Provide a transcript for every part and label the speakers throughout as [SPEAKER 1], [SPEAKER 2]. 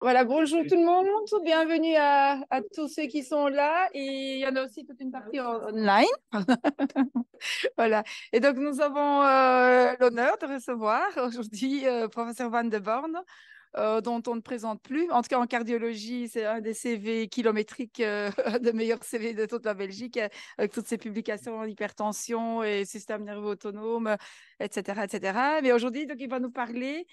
[SPEAKER 1] Voilà, bonjour tout le monde, bienvenue à tous ceux qui sont là et il y en a aussi toute une partie online. Voilà, et donc nous avons l'honneur de recevoir aujourd'hui professeur Van de Born, dont on ne présente plus. En tout cas, en cardiologie, c'est un des CV kilométriques, de meilleurs CV de toute la Belgique, avec toutes ses publications en hypertension et système nerveux autonome, etc., etc. Mais aujourd'hui, donc, il va nous parler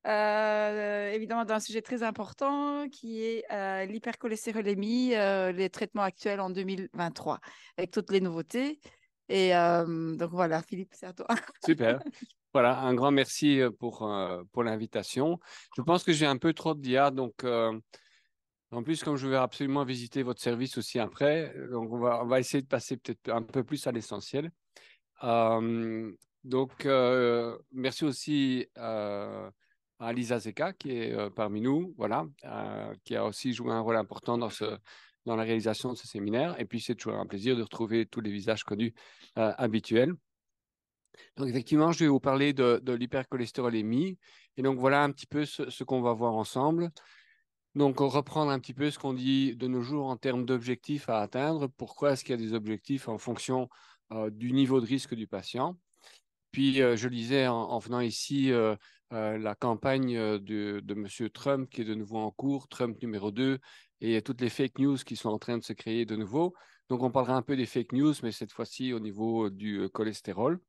[SPEAKER 1] évidemment d'un sujet très important qui est l'hypercholestérolémie, les traitements actuels en 2023, avec toutes les nouveautés. Et donc voilà, Philippe, c'est à toi.
[SPEAKER 2] Super. Voilà, un grand merci pour l'invitation. Je pense que j'ai un peu trop de d'IA, donc en plus, comme je vais absolument visiter votre service aussi après, donc on va essayer de passer peut-être un peu plus à l'essentiel. Euh, Merci aussi à Lisa Zeka qui est parmi nous, voilà, qui a aussi joué un rôle important dans la réalisation de ce séminaire. Et puis, c'est toujours un plaisir de retrouver tous les visages connus habituels. Donc, effectivement, je vais vous parler de l'hypercholestérolémie. Et donc, voilà un petit peu ce qu'on va voir ensemble. Donc, on reprendre un petit peu ce qu'on dit de nos jours en termes d'objectifs à atteindre. Pourquoi est-ce qu'il y a des objectifs en fonction du niveau de risque du patient? Puis, je lisais en venant ici la campagne de M. Trump qui est de nouveau en cours, Trump numéro 2, et toutes les fake news qui sont en train de se créer de nouveau. Donc, on parlera un peu des fake news, mais cette fois-ci au niveau du cholestérol.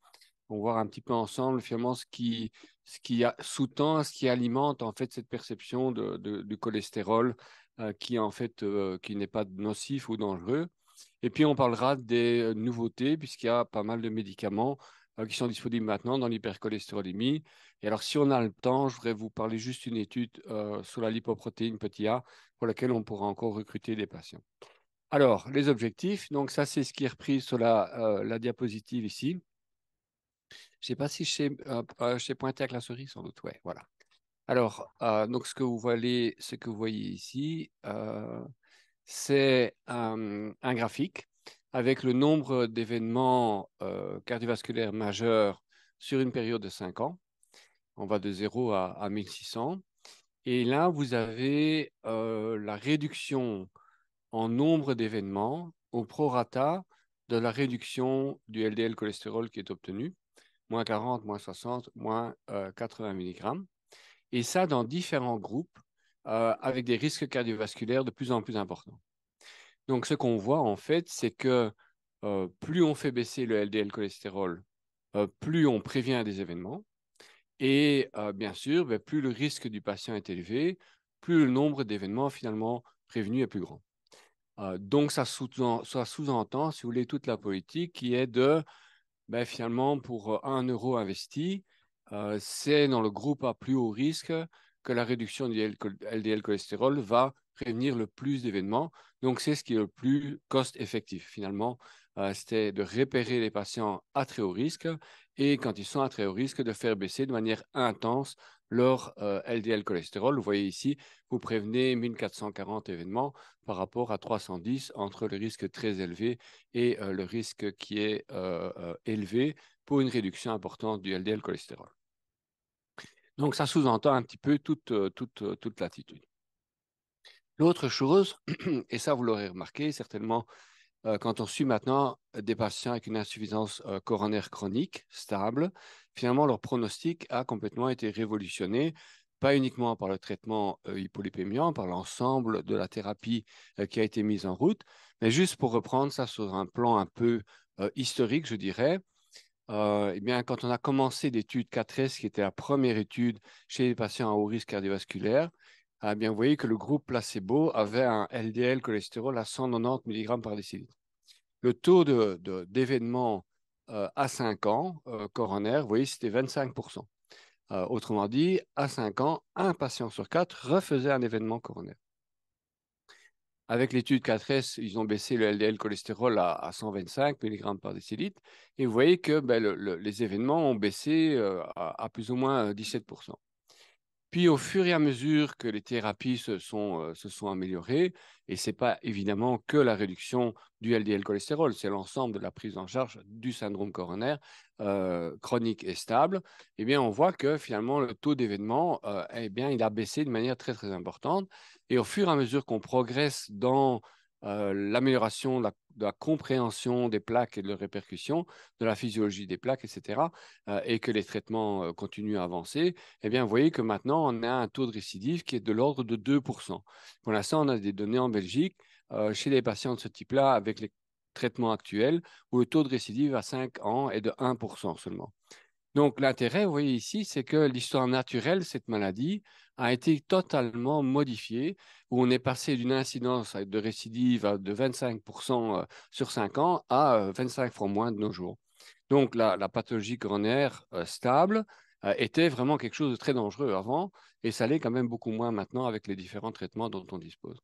[SPEAKER 2] On va voir un petit peu ensemble finalement sous-tend, ce qui alimente en fait cette perception du cholestérol qui en fait qui n'est pas nocif ou dangereux. Et puis on parlera des nouveautés puisqu'il y a pas mal de médicaments qui sont disponibles maintenant dans l'hypercholestérolémie. Et alors si on a le temps, je voudrais vous parler juste une étude sur la lipoprotéine petit a pour laquelle on pourra encore recruter des patients. Alors les objectifs, donc ça c'est ce qui est repris sur la diapositive ici. Je sais pas si je sais pointer avec la souris, sans doute. Ouais, voilà. Alors, donc ce que vous voyez ici, c'est un graphique avec le nombre d'événements cardiovasculaires majeurs sur une période de 5 ans. On va de 0 à 1600. Et là, vous avez la réduction en nombre d'événements au prorata de la réduction du LDL cholestérol qui est obtenue moins 40, moins 60, moins 80 mg. Et ça dans différents groupes avec des risques cardiovasculaires de plus en plus importants. Donc, ce qu'on voit en fait, c'est que plus on fait baisser le LDL cholestérol, plus on prévient des événements. Et bien sûr, ben, plus le risque du patient est élevé, plus le nombre d'événements finalement prévenus est plus grand. Donc, ça sous-entend, si vous voulez, toute la politique qui est de ben, finalement, pour 1 euro investi, c'est dans le groupe à plus haut risque que la réduction du LDL cholestérol va prévenir le plus d'événements. Donc, c'est ce qui est le plus cost-effectif. Finalement, c'était de repérer les patients à très haut risque et quand ils sont à très haut risque, de faire baisser de manière intense leur LDL cholestérol. Vous voyez ici, vous prévenez 1440 événements par rapport à 310 entre le risque très élevé et le risque qui est élevé pour une réduction importante du LDL cholestérol. Donc, ça sous-entend un petit peu toute l'attitude. L'autre chose, et ça vous l'aurez remarqué certainement, quand on suit maintenant des patients avec une insuffisance coronaire chronique stable, finalement leur pronostic a complètement été révolutionné, pas uniquement par le traitement hypolipémiant, par l'ensemble de la thérapie qui a été mise en route, mais juste pour reprendre ça sur un plan un peu historique, je dirais. Eh bien, quand on a commencé l'étude 4S, qui était la première étude chez les patients à haut risque cardiovasculaire, eh bien, vous voyez que le groupe placebo avait un LDL cholestérol à 190 mg par décilitre. Le taux d'événements à 5 ans coronaire, vous voyez, c'était 25%. Autrement dit, à 5 ans, un patient sur 4 refaisait un événement coronaire. Avec l'étude 4S, ils ont baissé le LDL cholestérol à 125 mg par décilitre. Et vous voyez que ben, les événements ont baissé à plus ou moins 17%. Puis au fur et à mesure que les thérapies se sont améliorées, et ce n'est pas évidemment que la réduction du LDL cholestérol, c'est l'ensemble de la prise en charge du syndrome coronaire chronique et stable, eh bien on voit que finalement le taux d'événement, eh bien, il a baissé de manière très très importante. Et au fur et à mesure qu'on progresse dans l'amélioration de la compréhension des plaques et de leurs répercussions, de la physiologie des plaques, etc., et que les traitements continuent à avancer, eh bien, vous voyez que maintenant, on a un taux de récidive qui est de l'ordre de 2%. Pour l'instant, on a des données en Belgique chez les patients de ce type-là avec les traitements actuels où le taux de récidive à 5 ans est de 1% seulement. Donc, l'intérêt, vous voyez ici, c'est que l'histoire naturelle de cette maladie a été totalement modifiée, où on est passé d'une incidence de récidive de 25% sur 5 ans à 25 fois moins de nos jours. Donc, la pathologie coronaire stable était vraiment quelque chose de très dangereux avant, et ça l'est quand même beaucoup moins maintenant avec les différents traitements dont on dispose.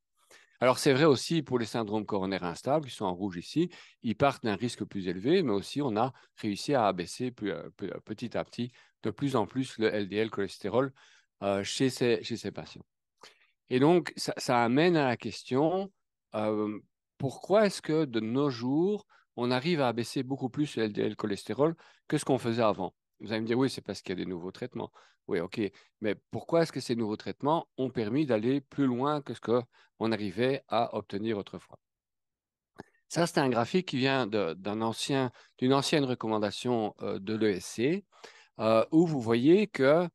[SPEAKER 2] Alors, c'est vrai aussi pour les syndromes coronaires instables, qui sont en rouge ici, ils partent d'un risque plus élevé, mais aussi on a réussi à abaisser petit à petit de plus en plus le LDL cholestérol chez ces patients. Et donc, ça amène à la question, euh, pourquoi est-ce que de nos jours, on arrive à abaisser beaucoup plus le LDL cholestérol que ce qu'on faisait avant? Vous allez me dire, oui, c'est parce qu'il y a des nouveaux traitements. Oui, OK. Mais pourquoi est-ce que ces nouveaux traitements ont permis d'aller plus loin que ce qu'on arrivait à obtenir autrefois? Ça, c'est un graphique qui vient d'une ancienne recommandation de l'ESC, où vous voyez que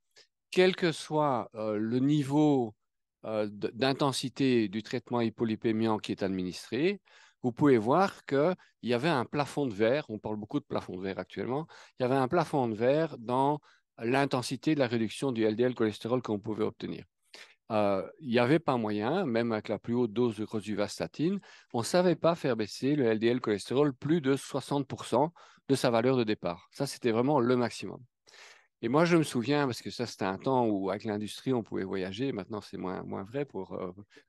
[SPEAKER 2] quel que soit le niveau d'intensité du traitement hypolipémiant qui est administré, vous pouvez voir qu'il y avait un plafond de verre, on parle beaucoup de plafond de verre actuellement, il y avait un plafond de verre dans l'intensité de la réduction du LDL cholestérol qu'on pouvait obtenir. Il n'y avait pas moyen, même avec la plus haute dose de rosuvastatine, on ne savait pas faire baisser le LDL cholestérol plus de 60% de sa valeur de départ. Ça, c'était vraiment le maximum. Et moi, je me souviens, parce que ça, c'était un temps où, avec l'industrie, on pouvait voyager. Maintenant, c'est moins vrai pour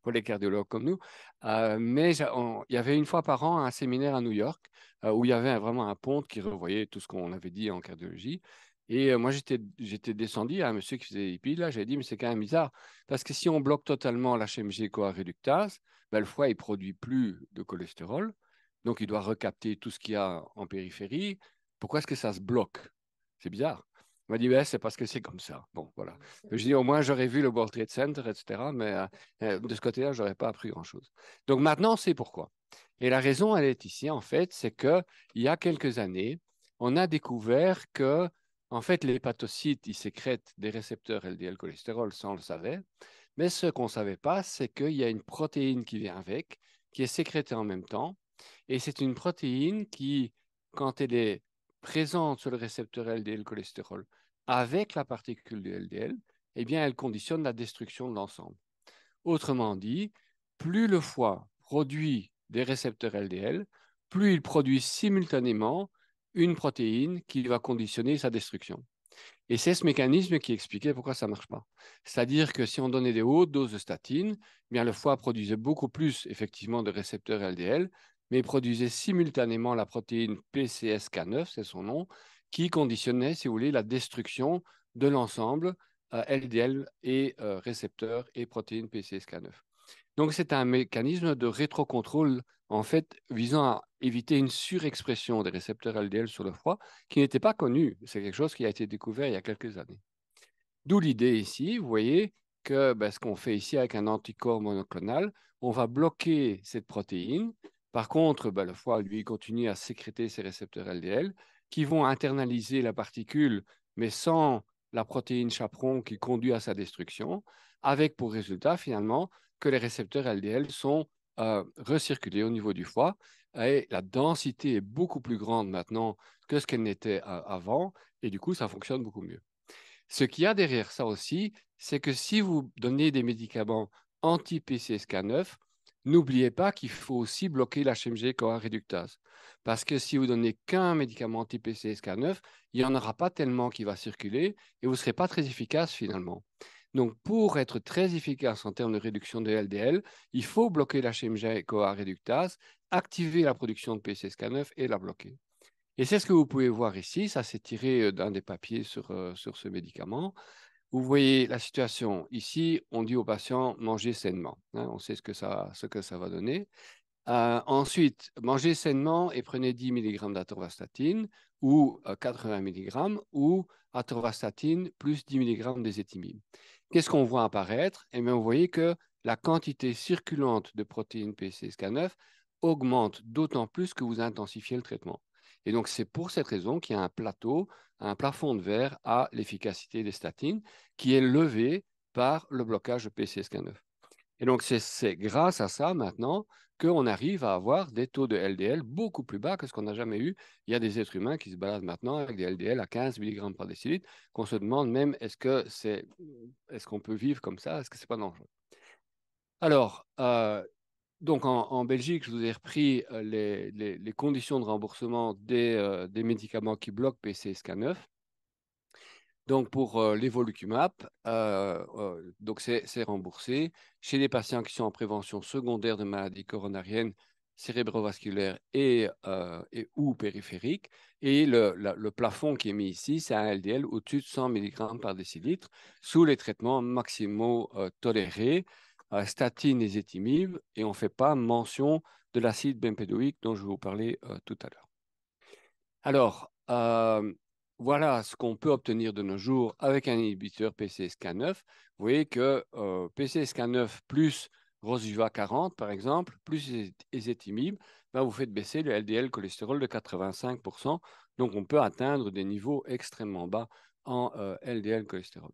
[SPEAKER 2] les cardiologues comme nous. Mais il y avait une fois par an un séminaire à New York où il y avait vraiment un ponte qui revoyait tout ce qu'on avait dit en cardiologie. Et moi, j'étais descendu à un monsieur qui faisait hippie, là, j'avais dit, mais c'est quand même bizarre, parce que si on bloque totalement l'HMG-CoA réductase, ben, le foie, il produit plus de cholestérol, donc il doit recapter tout ce qu'il y a en périphérie. Pourquoi est-ce que ça se bloque? C'est bizarre. Il m'a dit, ouais, c'est parce que c'est comme ça. Bon, voilà. Je dis, au moins, j'aurais vu le World Trade Center, etc. Mais de ce côté-là, je n'aurais pas appris grand-chose. Donc maintenant, c'est pourquoi. Et la raison, elle est ici, en fait, c'est qu'il y a quelques années, on a découvert que, en fait, les hépatocytes, ils sécrètent des récepteurs LDL cholestérol, ça, on le savait. Mais ce qu'on ne savait pas, c'est qu'il y a une protéine qui vient avec, qui est sécrétée en même temps. Et c'est une protéine qui, quand elle est présente sur le récepteur LDL cholestérol avec la particule du LDL, eh bien, elle conditionne la destruction de l'ensemble. Autrement dit, plus le foie produit des récepteurs LDL, plus il produit simultanément une protéine qui va conditionner sa destruction. Et c'est ce mécanisme qui expliquait pourquoi ça ne marche pas. C'est-à-dire que si on donnait des hautes doses de statine, eh bien le foie produisait beaucoup plus effectivement de récepteurs LDL, mais il produisait simultanément la protéine PCSK9, c'est son nom, qui conditionnait, si vous voulez, la destruction de l'ensemble LDL et récepteurs et protéines PCSK9. Donc, c'est un mécanisme de rétrocontrôle, en fait, visant à éviter une surexpression des récepteurs LDL sur le foie qui n'était pas connu. C'est quelque chose qui a été découvert il y a quelques années. D'où l'idée ici, vous voyez, que ben, ce qu'on fait ici avec un anticorps monoclonal, on va bloquer cette protéine. Par contre, ben, le foie, lui, continue à sécréter ses récepteurs LDL qui vont internaliser la particule, mais sans la protéine chaperon qui conduit à sa destruction, avec pour résultat, finalement, que les récepteurs LDL sont recirculés au niveau du foie et la densité est beaucoup plus grande maintenant que ce qu'elle n'était avant et du coup, ça fonctionne beaucoup mieux. Ce qu'il y a derrière ça aussi, c'est que si vous donnez des médicaments anti-PCSK9, n'oubliez pas qu'il faut aussi bloquer l'HMG-CoA réductase. Parce que si vous donnez qu'un médicament anti-PCSK9, il n'y en aura pas tellement qui va circuler et vous ne serez pas très efficace finalement. Donc, pour être très efficace en termes de réduction de LDL, il faut bloquer l'HMG-CoA réductase, activer la production de PCSK9 et la bloquer. Et c'est ce que vous pouvez voir ici. Ça, c'est tiré d'un des papiers sur ce médicament. Vous voyez la situation. Ici, on dit aux patients, mangez sainement. Hein, on sait ce que ça va donner. Ensuite, mangez sainement et prenez 10 mg d'atorvastatine ou 80 mg ou atorvastatine plus 10 mg d'ézetimibe. Qu'est-ce qu'on voit apparaître? Eh bien, vous voyez que la quantité circulante de protéines PCSK9 augmente d'autant plus que vous intensifiez le traitement. Et donc, c'est pour cette raison qu'il y a un plateau, un plafond de verre à l'efficacité des statines qui est levé par le blocage de PCSK9. Et donc, c'est grâce à ça maintenant qu'on arrive à avoir des taux de LDL beaucoup plus bas que ce qu'on n'a jamais eu. Il y a des êtres humains qui se baladent maintenant avec des LDL à 15 mg par décilitre, qu'on se demande même est-ce qu'on peut vivre comme ça? Est-ce que c'est pas dangereux? Alors, donc en Belgique, je vous ai repris les conditions de remboursement des médicaments qui bloquent PCSK9. Donc, pour l'évolucumab, donc c'est remboursé chez les patients qui sont en prévention secondaire de maladies coronariennes, cérébrovasculaires et ou périphériques. Et le plafond qui est mis ici, c'est un LDL au-dessus de 100 mg par décilitre sous les traitements maximaux tolérés, statine et ézetimibe, et on ne fait pas mention de l'acide bempédoïque dont je vais vous parler tout à l'heure. Alors, voilà ce qu'on peut obtenir de nos jours avec un inhibiteur PCSK9. Vous voyez que PCSK9 plus Rosiva 40, par exemple, plus ézetimibe, ben, vous faites baisser le LDL cholestérol de 85%. Donc, on peut atteindre des niveaux extrêmement bas en LDL cholestérol.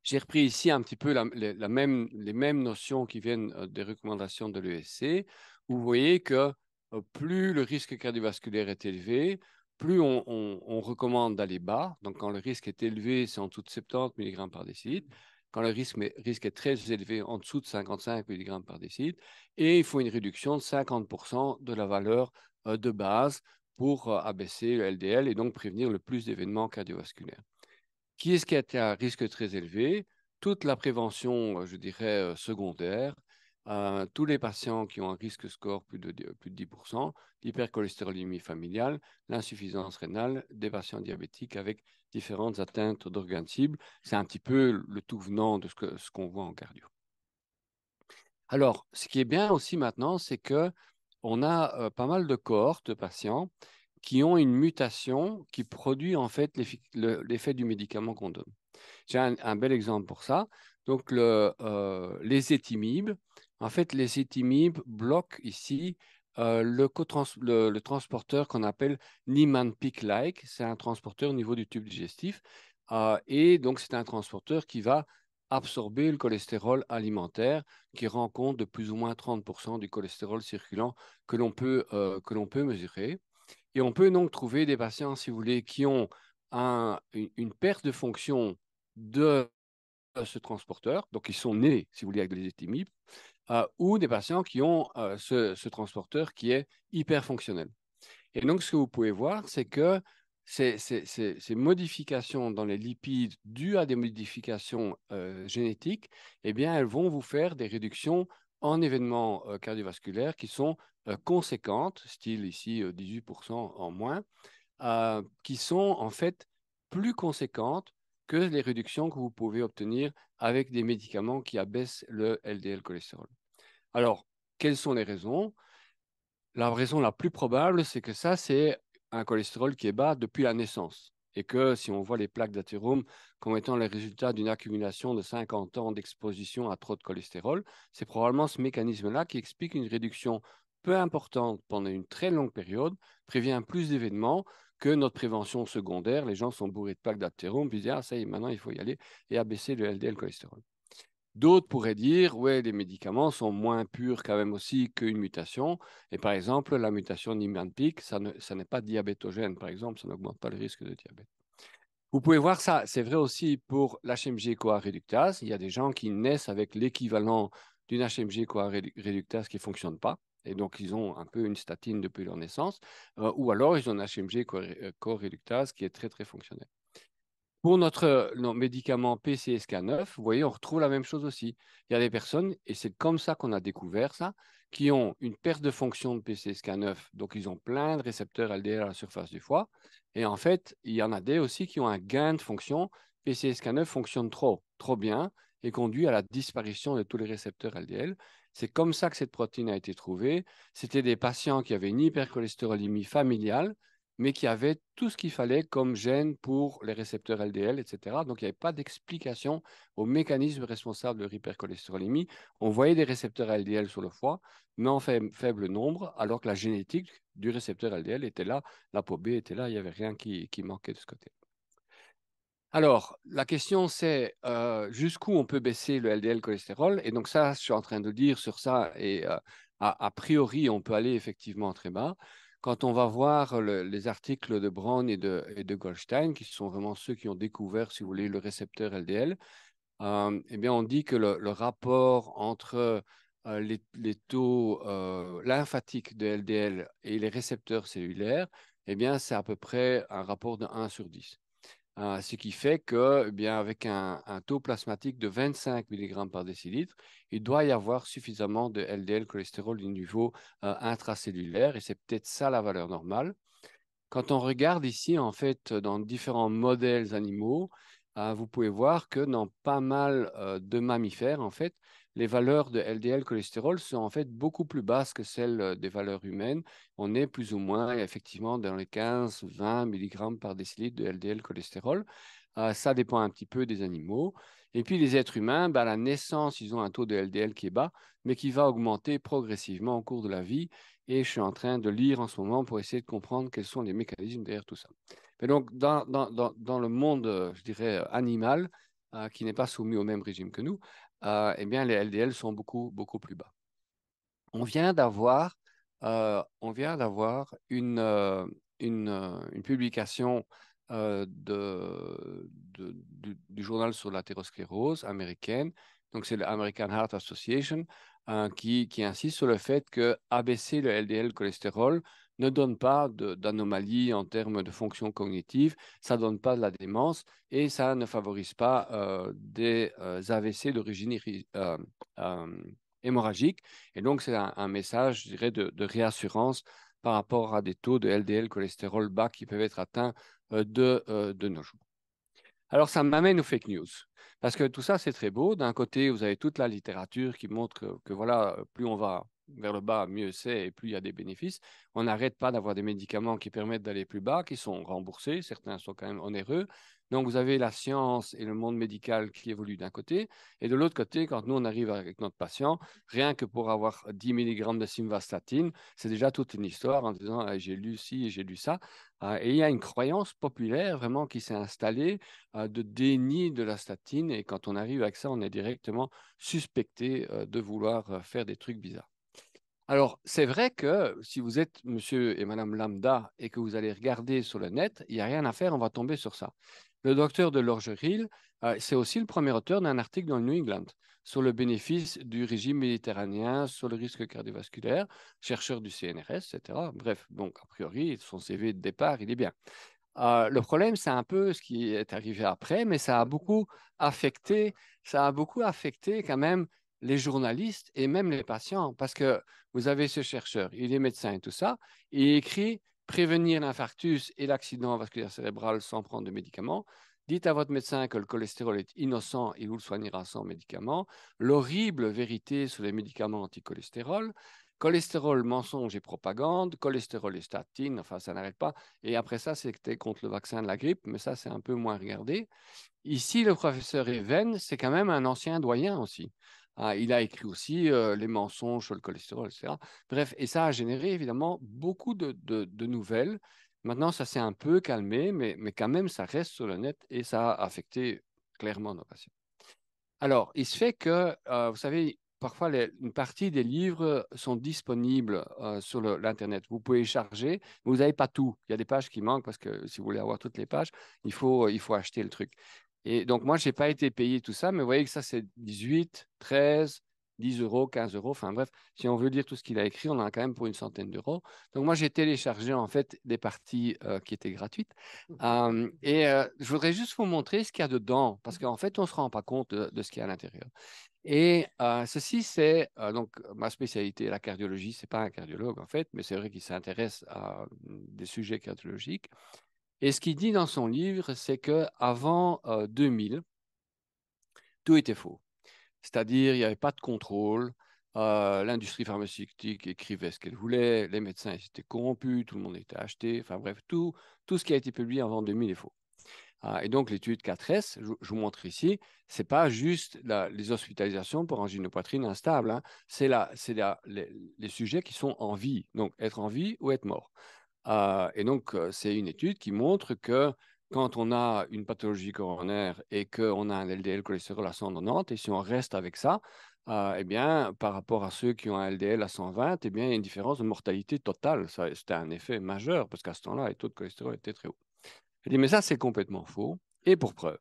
[SPEAKER 2] J'ai repris ici un petit peu les mêmes notions qui viennent des recommandations de l'ESC. Vous voyez que plus le risque cardiovasculaire est élevé, plus on recommande d'aller bas. Donc, quand le risque est élevé, c'est en dessous de 70 mg par décilitre. Quand le risque est très élevé, en dessous de 55 mg par décilitre. Et il faut une réduction de 50% de la valeur de base pour abaisser le LDL et donc prévenir le plus d'événements cardiovasculaires. Qui est-ce qui est à risque très élevé? Toute la prévention, je dirais, secondaire, tous les patients qui ont un risque score plus de 10%, l'hypercholestérolémie familiale, l'insuffisance rénale, des patients diabétiques avec différentes atteintes d'organes cibles. C'est un petit peu le tout venant de ce qu'on voit en cardio. Alors, ce qui est bien aussi maintenant, c'est que on a pas mal de cohortes de patients qui ont une mutation qui produit en fait l'effet du médicament qu'on donne. J'ai un bel exemple pour ça. Donc, les étimibes, en fait, les étimibes bloquent ici le transporteur qu'on appelle Niemann-Pick-like. C'est un transporteur au niveau du tube digestif. Et donc, c'est un transporteur qui va absorber le cholestérol alimentaire, qui rend compte de plus ou moins 30% du cholestérol circulant que l'on peut mesurer. Et on peut donc trouver des patients, si vous voulez, qui ont une perte de fonction de ce transporteur, donc ils sont nés, si vous voulez, avec des étimibes, ou des patients qui ont ce transporteur qui est hyper fonctionnel. Et donc, ce que vous pouvez voir, c'est que ces modifications dans les lipides dues à des modifications génétiques, eh bien, elles vont vous faire des réductions en événements cardiovasculaires qui sont conséquentes, style ici 18% en moins, qui sont en fait plus conséquentes que les réductions que vous pouvez obtenir avec des médicaments qui abaissent le LDL cholestérol. Alors, quelles sont les raisons? La raison la plus probable, c'est que ça, c'est un cholestérol qui est bas depuis la naissance. Et que si on voit les plaques d'athérome comme étant le résultat d'une accumulation de 50 ans d'exposition à trop de cholestérol, c'est probablement ce mécanisme-là qui explique une réduction peu importante pendant une très longue période, prévient plus d'événements que notre prévention secondaire. Les gens sont bourrés de plaques d'athérome, puis ils disent, ah, ça y est, maintenant il faut y aller et abaisser le LDL cholestérol. D'autres pourraient dire, ouais, les médicaments sont moins purs quand même aussi qu'une mutation. Et par exemple, la mutation Niemann-Pick, ça n'est pas diabétogène, par exemple, ça n'augmente pas le risque de diabète. Vous pouvez voir ça, c'est vrai aussi pour l'HMG-CoA réductase. Il y a des gens qui naissent avec l'équivalent d'une HMG-CoA réductase qui ne fonctionne pas. Et donc, ils ont un peu une statine depuis leur naissance. Ou alors, ils ont une HMG-CoA réductase qui est très, très fonctionnelle. Pour notre médicament PCSK9, vous voyez, on retrouve la même chose aussi. Il y a des personnes, et c'est comme ça qu'on a découvert ça, qui ont une perte de fonction de PCSK9. Donc, ils ont plein de récepteurs LDL à la surface du foie. Et en fait, il y en a des aussi qui ont un gain de fonction PCSK9 fonctionne trop bien et conduit à la disparition de tous les récepteurs LDL. C'est comme ça que cette protéine a été trouvée. C'était des patients qui avaient une hypercholestérolémie familiale, mais qui avaient tout ce qu'il fallait comme gène pour les récepteurs LDL, etc. Donc, il n'y avait pas d'explication au mécanisme responsable de l'hypercholestérolémie. On voyait des récepteurs LDL sur le foie, mais en faible nombre, alors que la génétique du récepteur LDL était là, l'ApoB était là, il n'y avait rien qui manquait de ce côté. Alors, la question c'est jusqu'où on peut baisser le LDL cholestérol. Et donc ça, je suis en train de dire sur ça, et a priori, on peut aller effectivement très bas. Quand on va voir les articles de Brown et de Goldstein, qui sont vraiment ceux qui ont découvert, si vous voulez, le récepteur LDL, eh bien, on dit que le rapport entre les taux lymphatiques de LDL et les récepteurs cellulaires, eh bien, c'est à peu près un rapport de 1/10. Ce qui fait que, eh bien, avec un taux plasmatique de 25 mg par décilitre, il doit y avoir suffisamment de LDL cholestérol au niveau intracellulaire, et c'est peut-être ça la valeur normale. Quand on regarde ici, en fait, dans différents modèles animaux, vous pouvez voir que dans pas mal de mammifères, en fait, les valeurs de LDL cholestérol sont en fait beaucoup plus basses que celles des valeurs humaines. On est plus ou moins effectivement dans les 15-20 mg par décilitre de LDL cholestérol. Ça dépend un petit peu des animaux. Et puis les êtres humains, ben, à la naissance, ils ont un taux de LDL qui est bas, mais qui va augmenter progressivement au cours de la vie. Et je suis en train de lire en ce moment pour essayer de comprendre quels sont les mécanismes derrière tout ça. Mais donc, dans le monde, je dirais, animal, qui n'est pas soumis au même régime que nous, eh bien, les LDL sont beaucoup, beaucoup plus bas. On vient d'avoir une publication du journal sur l'athérosclérose américaine. Donc, c'est l'American Heart Association qui insiste sur le fait que abaisser le LDL cholestérol ne donne pas d'anomalie en termes de fonction cognitive, ça ne donne pas de la démence et ça ne favorise pas des AVC d'origine hémorragique. Et donc, c'est un message, je dirais, de réassurance par rapport à des taux de LDL cholestérol bas qui peuvent être atteints de nos jours. Alors, ça m'amène aux fake news. Parce que tout ça, c'est très beau. D'un côté, vous avez toute la littérature qui montre que voilà, plus on va vers le bas, mieux c'est et plus il y a des bénéfices. On n'arrête pas d'avoir des médicaments qui permettent d'aller plus bas, qui sont remboursés. Certains sont quand même onéreux. Donc, vous avez la science et le monde médical qui évoluent d'un côté. Et de l'autre côté, quand nous, on arrive avec notre patient, rien que pour avoir 10 mg de simvastatine, c'est déjà toute une histoire en disant ah, j'ai lu ci et j'ai lu ça. Et il y a une croyance populaire vraiment qui s'est installée de déni de la statine. Et quand on arrive avec ça, on est directement suspecté de vouloir faire des trucs bizarres. Alors, c'est vrai que si vous êtes monsieur et madame lambda et que vous allez regarder sur le net, il n'y a rien à faire, on va tomber sur ça. Le docteur de Lorgeril, c'est aussi le premier auteur d'un article dans le New England sur le bénéfice du régime méditerranéen, sur le risque cardiovasculaire, chercheur du CNRS, etc. Bref, donc a priori, son CV de départ, il est bien. Le problème, c'est un peu ce qui est arrivé après, mais ça a beaucoup affecté quand même les journalistes et même les patients, parce que vous avez ce chercheur, il est médecin et tout ça, il écrit prévenir l'infarctus et l'accident vasculaire cérébral sans prendre de médicaments. Dites à votre médecin que le cholestérol est innocent, il vous le soignera sans médicaments. L'horrible vérité sur les médicaments anticholestérol. Cholestérol, mensonge et propagande. Cholestérol et statine, enfin, ça n'arrête pas. Et après ça, c'était contre le vaccin de la grippe, mais ça, c'est un peu moins regardé. Ici, le professeur Even, c'est quand même un ancien doyen aussi. Il a écrit aussi les mensonges sur le cholestérol, etc. Bref, et ça a généré évidemment beaucoup de nouvelles. Maintenant, ça s'est un peu calmé, mais quand même, ça reste sur le net et ça a affecté clairement nos patients. Alors, il se fait que, vous savez, parfois une partie des livres sont disponibles sur l'Internet. Vous pouvez charger, mais vous n'avez pas tout. Il y a des pages qui manquent parce que si vous voulez avoir toutes les pages, il faut acheter le truc. Et donc, moi, je n'ai pas été payé tout ça, mais vous voyez que ça, c'est 18, 13, 10 euros, 15 euros. Enfin bref, si on veut lire tout ce qu'il a écrit, on en a quand même pour une centaine d'euros. Donc, moi, j'ai téléchargé en fait des parties qui étaient gratuites. Je voudrais juste vous montrer ce qu'il y a dedans, parce qu'en fait, on ne se rend pas compte de ce qu'il y a à l'intérieur. Et ceci, c'est donc ma spécialité, la cardiologie. C'est pas un cardiologue en fait, mais c'est vrai qu'il s'intéresse à des sujets cardiologiques. Et ce qu'il dit dans son livre, c'est qu'avant 2000, tout était faux. C'est-à-dire, il n'y avait pas de contrôle. L'industrie pharmaceutique écrivait ce qu'elle voulait. Les médecins étaient corrompus. Tout le monde était acheté. Enfin bref, tout ce qui a été publié avant 2000 est faux. Et donc, l'étude 4S, je vous montre ici, c'est pas juste les hospitalisations pour angine de poitrine instable. Hein. Les sujets qui sont en vie. Donc, être en vie ou être mort. Et donc, c'est une étude qui montre que quand on a une pathologie coronaire et qu'on a un LDL cholestérol à 190, et si on reste avec ça, eh bien, par rapport à ceux qui ont un LDL à 120, eh bien, il y a une différence de mortalité totale. C'était un effet majeur parce qu'à ce temps-là, les taux de cholestérol étaient très hauts. Je dis, mais ça, c'est complètement faux. Et pour preuve.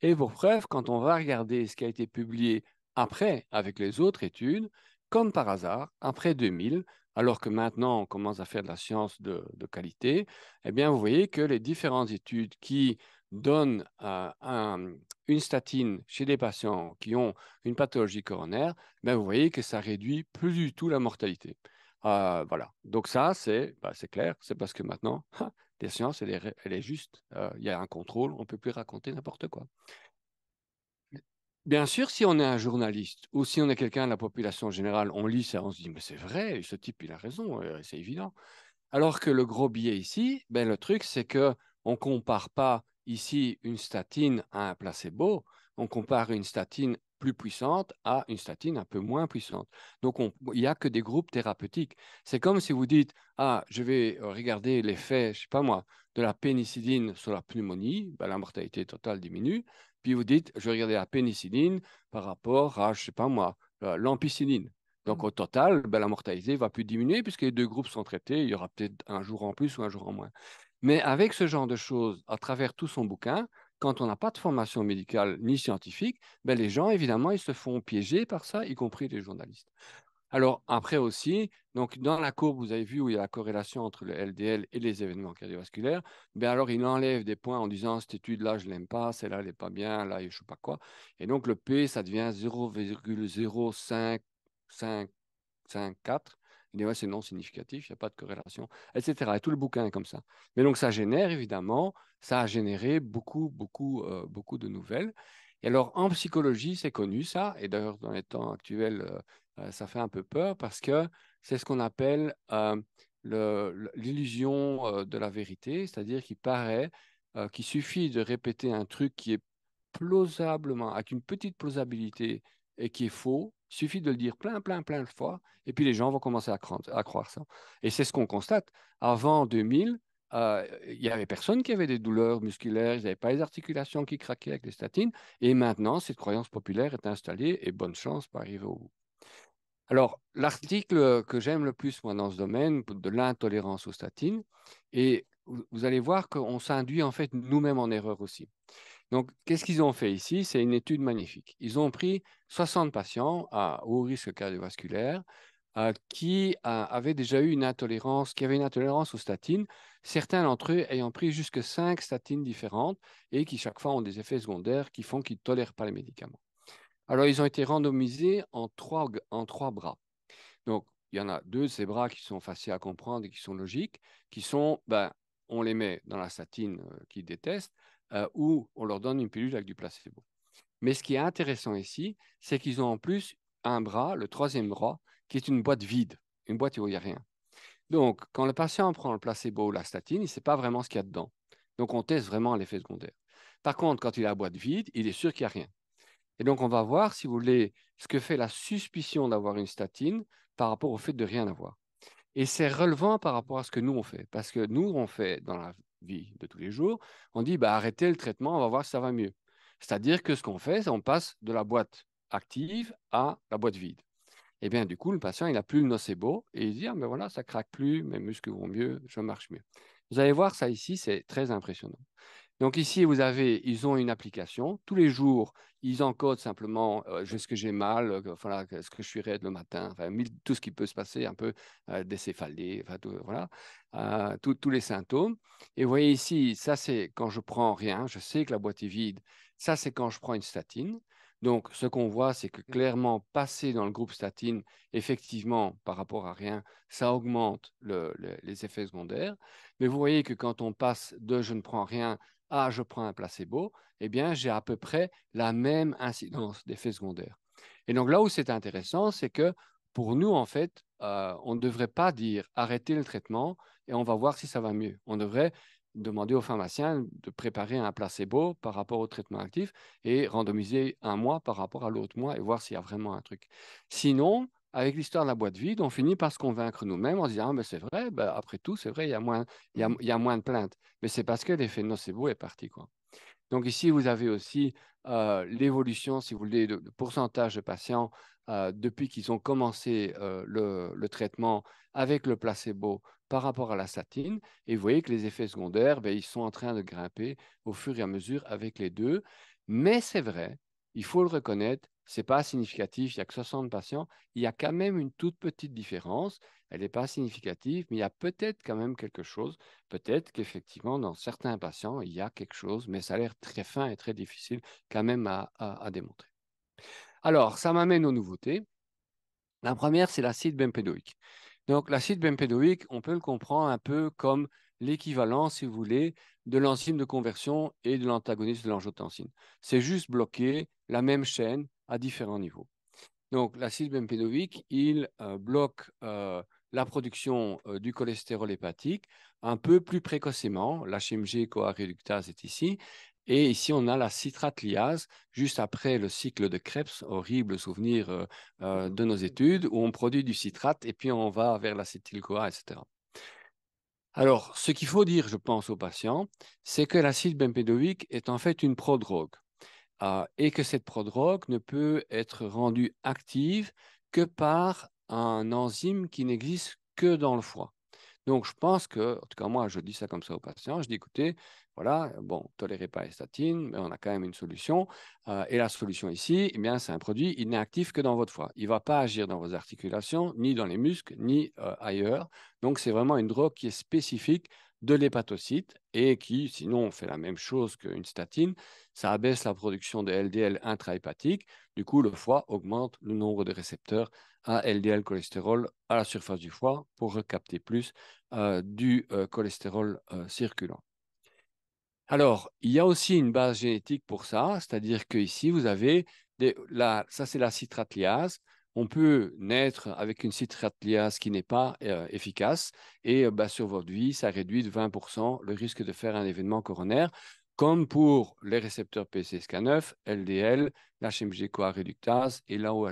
[SPEAKER 2] Et pour preuve, quand on va regarder ce qui a été publié après avec les autres études, comme par hasard, après 2000, alors que maintenant on commence à faire de la science de qualité, eh bien vous voyez que les différentes études qui donnent une statine chez des patients qui ont une pathologie coronaire, ben, vous voyez que ça réduit plus du tout la mortalité. Voilà. Donc ça, c'est clair, c'est parce que maintenant, la science, elle est juste. Il y a un contrôle, on ne peut plus raconter n'importe quoi. Bien sûr, si on est un journaliste ou si on est quelqu'un de la population générale, on lit ça, on se dit, mais c'est vrai, ce type, il a raison, c'est évident. Alors que le gros biais ici, ben, le truc, c'est que on compare pas ici une statine à un placebo, on compare une statine plus puissante à une statine un peu moins puissante. Donc, il n'y a que des groupes thérapeutiques. C'est comme si vous dites, ah, je vais regarder l'effet, je sais pas moi, de la pénicilline sur la pneumonie, ben, la mortalité totale diminue. Puis vous dites, je vais regarder la pénicilline par rapport à, je sais pas moi, l'ampicilline. Donc, au total, ben, la mortalité va plus diminuer puisque les deux groupes sont traités. Il y aura peut-être un jour en plus ou un jour en moins. Mais avec ce genre de choses, à travers tout son bouquin, quand on n'a pas de formation médicale ni scientifique, ben, les gens, évidemment, ils se font piéger par ça, y compris les journalistes. Alors, après aussi, donc dans la courbe, vous avez vu où il y a la corrélation entre le LDL et les événements cardiovasculaires. Ben alors, il enlève des points en disant cette étude-là, je ne l'aime pas, celle-là, elle n'est pas bien, là, je ne sais pas quoi. Et donc, le P, ça devient 0,0554. Il dit, ouais, c'est non significatif, il n'y a pas de corrélation, etc. Et tout le bouquin est comme ça. Mais donc, ça génère, évidemment, ça a généré beaucoup, beaucoup, beaucoup de nouvelles. Et alors, en psychologie, c'est connu ça. Et d'ailleurs, dans les temps actuels, ça fait un peu peur parce que c'est ce qu'on appelle l'illusion de la vérité, c'est-à-dire qu'il paraît qu'il suffit de répéter un truc qui est plausablement, avec une petite plausibilité et qui est faux. Il suffit de le dire plein, plein, plein de fois, et puis les gens vont commencer à croire ça. Et c'est ce qu'on constate. Avant 2000, il n'y avait personne qui avait des douleurs musculaires, ils n'avaient pas les articulations qui craquaient avec les statines, et maintenant, cette croyance populaire est installée, et bonne chance pour arriver au bout. Alors, l'article que j'aime le plus, moi, dans ce domaine, de l'intolérance aux statines, et vous allez voir qu'on s'induit en fait nous-mêmes en erreur aussi. Donc, qu'est-ce qu'ils ont fait ici? C'est une étude magnifique. Ils ont pris 60 patients à haut risque cardiovasculaire avaient déjà eu une intolérance, qui avaient une intolérance aux statines, certains d'entre eux ayant pris jusque 5 statines différentes et qui chaque fois ont des effets secondaires qui font qu'ils ne tolèrent pas les médicaments. Alors, ils ont été randomisés en trois bras. Donc, il y en a deux de ces bras qui sont faciles à comprendre et qui sont logiques, qui sont, ben, on les met dans la statine qu'ils détestent, ou on leur donne une pilule avec du placebo. Mais ce qui est intéressant ici, c'est qu'ils ont en plus un bras, le troisième bras, qui est une boîte vide, une boîte où il n'y a rien. Donc, quand le patient prend le placebo ou la statine, il ne sait pas vraiment ce qu'il y a dedans. Donc, on teste vraiment l'effet secondaire. Par contre, quand il a la boîte vide, il est sûr qu'il n'y a rien. Et donc, on va voir, si vous voulez, ce que fait la suspicion d'avoir une statine par rapport au fait de rien avoir. Et c'est relevant par rapport à ce que nous, on fait. Parce que nous, on fait dans la vie de tous les jours, on dit, bah, arrêtez le traitement, on va voir si ça va mieux. C'est-à-dire que ce qu'on fait, c'est on passe de la boîte active à la boîte vide. Et bien, du coup, le patient, il n'a plus le nocebo et il dit, ah, mais voilà, ça craque plus, mes muscles vont mieux, je marche mieux. Vous allez voir ça ici, c'est très impressionnant. Donc ici, ils ont une application. Tous les jours, ils encodent simplement est-ce que j'ai mal, voilà, est-ce que je suis raide le matin, enfin, tout ce qui peut se passer, un peu des céphalées, enfin, voilà, tous les symptômes. Et vous voyez ici, ça c'est quand je prends rien, je sais que la boîte est vide. Ça c'est quand je prends une statine. Donc, ce qu'on voit, c'est que clairement, passer dans le groupe statine, effectivement, par rapport à rien, ça augmente les effets secondaires. Mais vous voyez que quand on passe de je ne prends rien à je prends un placebo, eh bien, j'ai à peu près la même incidence d'effets secondaires. Et donc, là où c'est intéressant, c'est que pour nous, en fait, on ne devrait pas dire arrêtez le traitement et on va voir si ça va mieux. On devrait demander au pharmacien de préparer un placebo par rapport au traitement actif et randomiser un mois par rapport à l'autre mois et voir s'il y a vraiment un truc. Sinon, avec l'histoire de la boîte vide, on finit par se convaincre nous-mêmes en se disant, ah, mais c'est vrai, ben, après tout, c'est vrai, il y a moins de plaintes. Mais c'est parce que l'effet nocebo est parti, quoi. Donc ici, vous avez aussi l'évolution, si vous voulez, de pourcentage de patients depuis qu'ils ont commencé le traitement avec le placebo par rapport à la statine. Et vous voyez que les effets secondaires, ben, ils sont en train de grimper au fur et à mesure avec les deux. Mais c'est vrai, il faut le reconnaître, c'est pas significatif, il n'y a que 60 patients. Il y a quand même une toute petite différence. Elle n'est pas significative, mais il y a peut-être quand même quelque chose. Peut-être qu'effectivement, dans certains patients, il y a quelque chose, mais ça a l'air très fin et très difficile quand même à démontrer. Alors, ça m'amène aux nouveautés. La première, c'est l'acide bempédoïque. Donc, l'acide bempédoïque, on peut le comprendre un peu comme l'équivalent, si vous voulez, de l'enzyme de conversion et de l'antagoniste de l'angiotensine. C'est juste bloquer la même chaîne à différents niveaux. Donc, l'acide bempédoïque, il bloque la production du cholestérol hépatique un peu plus précocement. L'HMG-CoA réductase est ici. Et ici, on a la citrate-lyase, juste après le cycle de Krebs, horrible souvenir de nos études, où on produit du citrate et puis on va vers l'acétyl-CoA, etc. Alors, ce qu'il faut dire, je pense, aux patients, c'est que l'acide bempédoïque est en fait une prodrogue et que cette prodrogue ne peut être rendue active que par un enzyme qui n'existe que dans le foie. Donc, je pense que, en tout cas, moi, je dis ça comme ça aux patients. Je dis, écoutez, voilà, bon, tolérez pas les statines, mais on a quand même une solution. Et la solution ici, eh bien, c'est un produit, il n'est actif que dans votre foie. Il ne va pas agir dans vos articulations, ni dans les muscles, ni ailleurs. Donc, c'est vraiment une drogue qui est spécifique de l'hépatocyte et qui, sinon, fait la même chose qu'une statine. Ça abaisse la production de LDL intrahépatique. Du coup, le foie augmente le nombre de récepteurs à LDL cholestérol à la surface du foie pour recapter plus du cholestérol circulant. Alors, il y a aussi une base génétique pour ça, c'est-à-dire qu'ici, vous avez, ça c'est la citrate-lyase. On peut naître avec une citrate-lyase qui n'est pas efficace et bah, sur votre vie, ça réduit de 20% le risque de faire un événement coronaire, comme pour les récepteurs PCSK9, LDL, l'HMG-CoA réductase et là où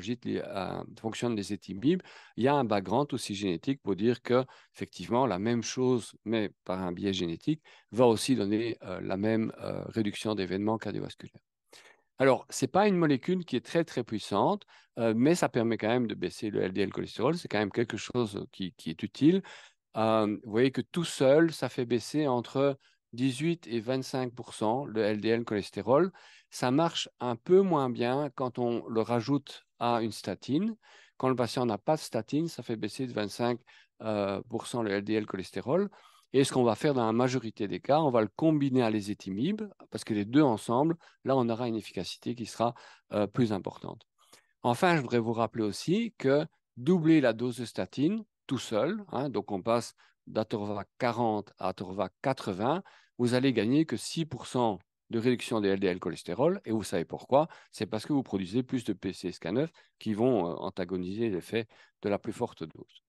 [SPEAKER 2] fonctionnent les éthymibes. Il y a un background aussi génétique pour dire que effectivement, la même chose, mais par un biais génétique, va aussi donner la même réduction d'événements cardiovasculaires. Alors, ce n'est pas une molécule qui est très, très puissante, mais ça permet quand même de baisser le LDL cholestérol. C'est quand même quelque chose qui est utile. Vous voyez que tout seul, ça fait baisser entre 18 et 25% le LDL cholestérol. Ça marche un peu moins bien quand on le rajoute à une statine. Quand le patient n'a pas de statine, ça fait baisser de 25% le LDL cholestérol. Et ce qu'on va faire dans la majorité des cas, on va le combiner à l'ézetimibe, parce que les deux ensemble, là, on aura une efficacité qui sera plus importante. Enfin, je voudrais vous rappeler aussi que doubler la dose de statine tout seul, hein, donc on passe d'Atorva 40 à Atorva 80, vous allez gagner que 6% de réduction des LDL cholestérol. Et vous savez pourquoi? C'est parce que vous produisez plus de PCSK9 qui vont antagoniser l'effet de la plus forte dose.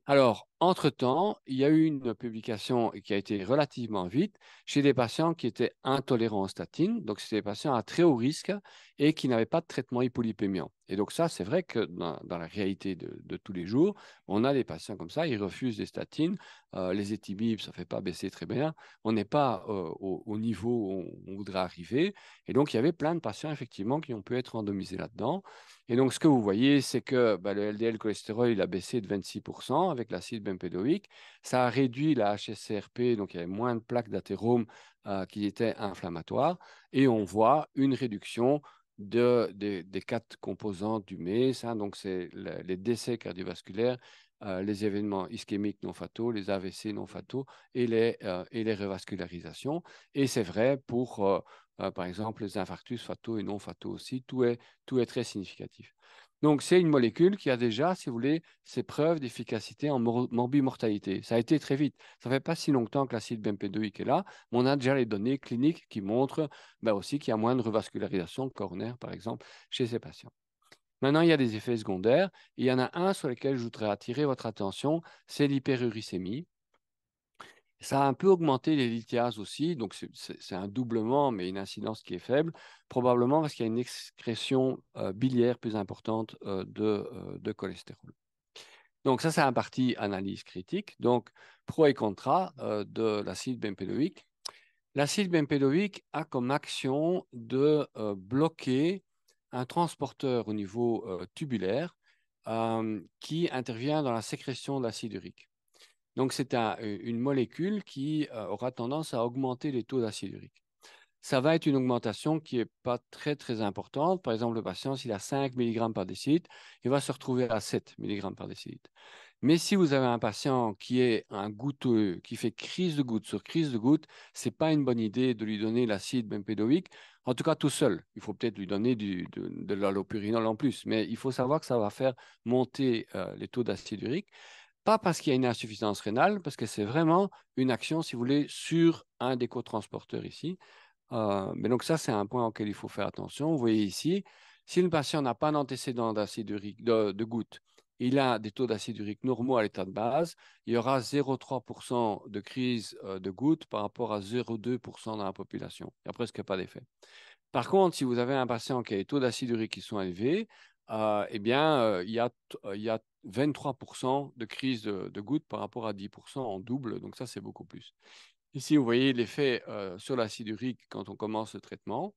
[SPEAKER 2] Alors, entre-temps, il y a eu une publication qui a été relativement vite chez des patients qui étaient intolérants aux statines. Donc, c'était des patients à très haut risque et qui n'avaient pas de traitement hypolipémiant. Et donc, ça, c'est vrai que dans la réalité de tous les jours, on a des patients comme ça, ils refusent les statines. Les éthymibes, ça ne fait pas baisser très bien. On n'est pas au niveau où on voudrait arriver. Et donc, il y avait plein de patients, effectivement, qui ont pu être randomisés là-dedans. Et donc, ce que vous voyez, c'est que bah, le LDL cholestérol, il a baissé de 26% avec l'acide bempédoïque. Ça a réduit la HSCRP, donc il y avait moins de plaques d'athérome qui étaient inflammatoires. Et on voit une réduction des quatre composantes du MES. Hein, donc, c'est les décès cardiovasculaires, les événements ischémiques non fataux, les AVC non fataux et les revascularisations. Et c'est vrai pour par exemple les infarctus fataux et non fataux aussi, tout est très significatif. Donc, c'est une molécule qui a déjà, si vous voulez, ses preuves d'efficacité en morbimortalité. Ça a été très vite. Ça ne fait pas si longtemps que l'acide bempedoïque est là, mais on a déjà les données cliniques qui montrent aussi qu'il y a moins de revascularisation coronaire, par exemple, chez ces patients. Maintenant, il y a des effets secondaires. Il y en a un sur lequel je voudrais attirer votre attention, c'est l'hyperuricémie. Ça a un peu augmenté les lithiases aussi, donc c'est un doublement, mais une incidence qui est faible, probablement parce qu'il y a une excrétion biliaire plus importante de cholestérol. Donc ça, c'est un parti analyse critique, donc pro et contra de l'acide bempédoïque. L'acide bempédoïque a comme action de bloquer un transporteur au niveau tubulaire qui intervient dans la sécrétion de l'acide urique. Donc, c'est une molécule qui aura tendance à augmenter les taux d'acide urique. Ça va être une augmentation qui n'est pas très, très importante. Par exemple, le patient, s'il a 5 mg par décilitre, il va se retrouver à 7 mg par décilitre. Mais si vous avez un patient qui est un goutteux, qui fait crise de goutte sur crise de goutte, ce n'est pas une bonne idée de lui donner l'acide bempédoïque, en tout cas tout seul. Il faut peut-être lui donner de l'allopurinol en plus, mais il faut savoir que ça va faire monter les taux d'acide urique. Pas parce qu'il y a une insuffisance rénale, parce que c'est vraiment une action, si vous voulez, sur un des cotransporteurs ici. Mais donc ça, c'est un point auquel il faut faire attention. Vous voyez ici, si le patient n'a pas d'antécédent d'acide urique, de goutte, il a des taux d'acide urique normaux à l'état de base, il y aura 0,3% de crise de goutte par rapport à 0,2% dans la population. Il n'y a presque pas d'effet. Par contre, si vous avez un patient qui a des taux d'acide urique qui sont élevés, eh bien, il y a 23% de crise de goutte par rapport à 10% en double. Donc ça, c'est beaucoup plus. Ici, vous voyez l'effet sur l'acide urique quand on commence le traitement.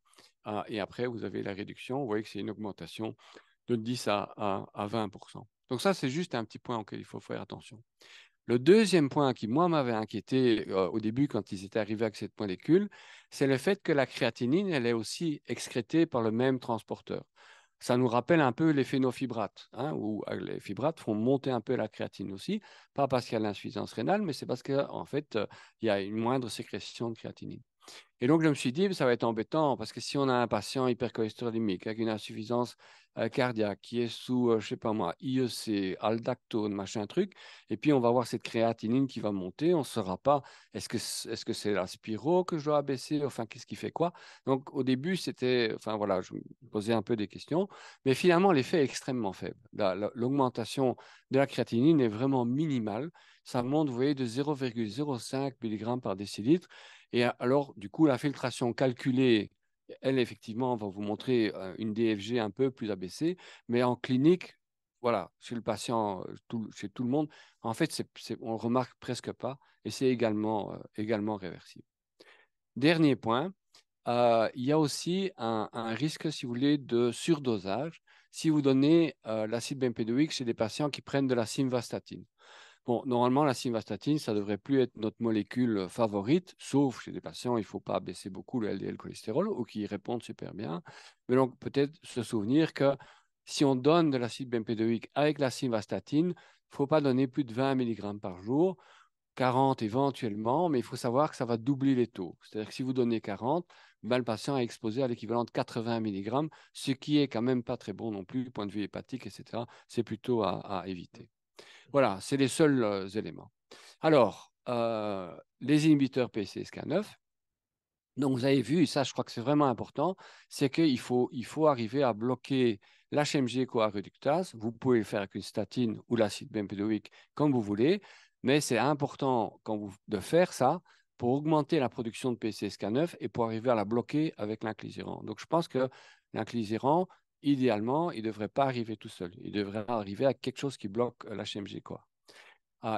[SPEAKER 2] Et après, vous avez la réduction. Vous voyez que c'est une augmentation de 10 à 20%. Donc ça, c'est juste un petit point auquel il faut faire attention. Le deuxième point qui, moi, m'avait inquiété au début quand ils étaient arrivés avec cette molécule, c'est le fait que la créatinine, elle est aussi excrétée par le même transporteur. Ça nous rappelle un peu les phénofibrates, hein, où les fibrates font monter un peu la créatinine aussi, pas parce qu'il y a l'insuffisance rénale, mais c'est parce qu'en fait, il y a une moindre sécrétion de créatinine. Et donc, je me suis dit, ça va être embêtant parce que si on a un patient hypercholestérolémique avec une insuffisance cardiaque qui est sous, je sais pas moi, IEC, aldactone, machin truc, et puis on va voir cette créatinine qui va monter, on ne saura pas est-ce que c'est la spiro que je dois abaisser, enfin, qu'est-ce qui fait quoi. Donc, au début, enfin voilà, je me posais un peu des questions, mais finalement, l'effet est extrêmement faible. L'augmentation de la créatinine est vraiment minimale. Ça monte, vous voyez, de 0,05 mg par décilitre. Et alors, du coup, la filtration calculée, elle, effectivement, va vous montrer une DFG un peu plus abaissée, mais en clinique, voilà, chez le patient, chez tout le monde, en fait, on ne remarque presque pas et c'est également réversible. Dernier point, il y a aussi un risque, si vous voulez, de surdosage si vous donnez l'acide bempédoïque chez des patients qui prennent de la simvastatine. Bon, normalement, la simvastatine, ça ne devrait plus être notre molécule favorite, sauf chez des patients, il ne faut pas baisser beaucoup le LDL cholestérol ou qui y répondent super bien. Mais donc, peut-être se souvenir que si on donne de l'acide bempédoïque avec la simvastatine, il ne faut pas donner plus de 20 mg par jour, 40 éventuellement, mais il faut savoir que ça va doubler les taux. C'est-à-dire que si vous donnez 40, ben, le patient est exposé à l'équivalent de 80 mg, ce qui est quand même pas très bon non plus du point de vue hépatique, etc. C'est plutôt à éviter. Voilà, c'est les seuls éléments. Alors, les inhibiteurs PCSK9, donc vous avez vu, et ça je crois que c'est vraiment important, c'est qu'il faut arriver à bloquer l'HMG-CoA réductase. Vous pouvez le faire avec une statine ou l'acide bempédoïque comme vous voulez, mais c'est important de faire ça pour augmenter la production de PCSK9 et pour arriver à la bloquer avec l'inclisiran. Donc je pense que l'inclisiran, idéalement, il ne devrait pas arriver tout seul. Il devrait arriver à quelque chose qui bloque l'HMG-CoA.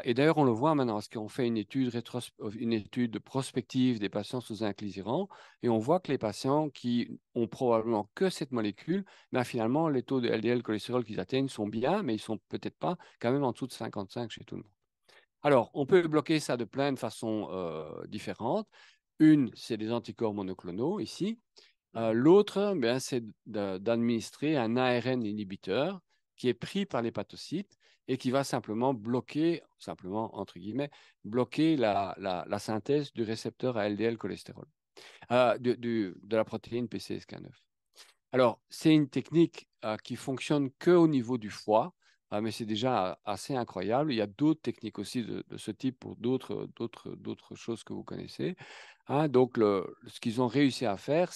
[SPEAKER 2] Et d'ailleurs, on le voit maintenant, parce qu'on fait une étude prospective des patients sous inclisiran, et on voit que les patients qui ont probablement que cette molécule, ben finalement, les taux de LDL cholestérol qu'ils atteignent sont bien, mais ils ne sont peut-être pas quand même en dessous de 55 chez tout le monde. Alors, on peut bloquer ça de plein de façons différentes. Une, c'est des anticorps monoclonaux ici. L'autre, ben, c'est d'administrer un ARN inhibiteur qui est pris par l'hépatocyte et qui va simplement bloquer, simplement entre guillemets, bloquer la synthèse du récepteur à LDL cholestérol. de la protéine PCSK9. Alors, c'est une technique qui fonctionne qu'au niveau du foie, mais c'est déjà assez incroyable. Il y a d'autres techniques aussi de ce type pour d'autres choses que vous connaissez. Hein. Donc, ce qu'ils ont réussi à faire,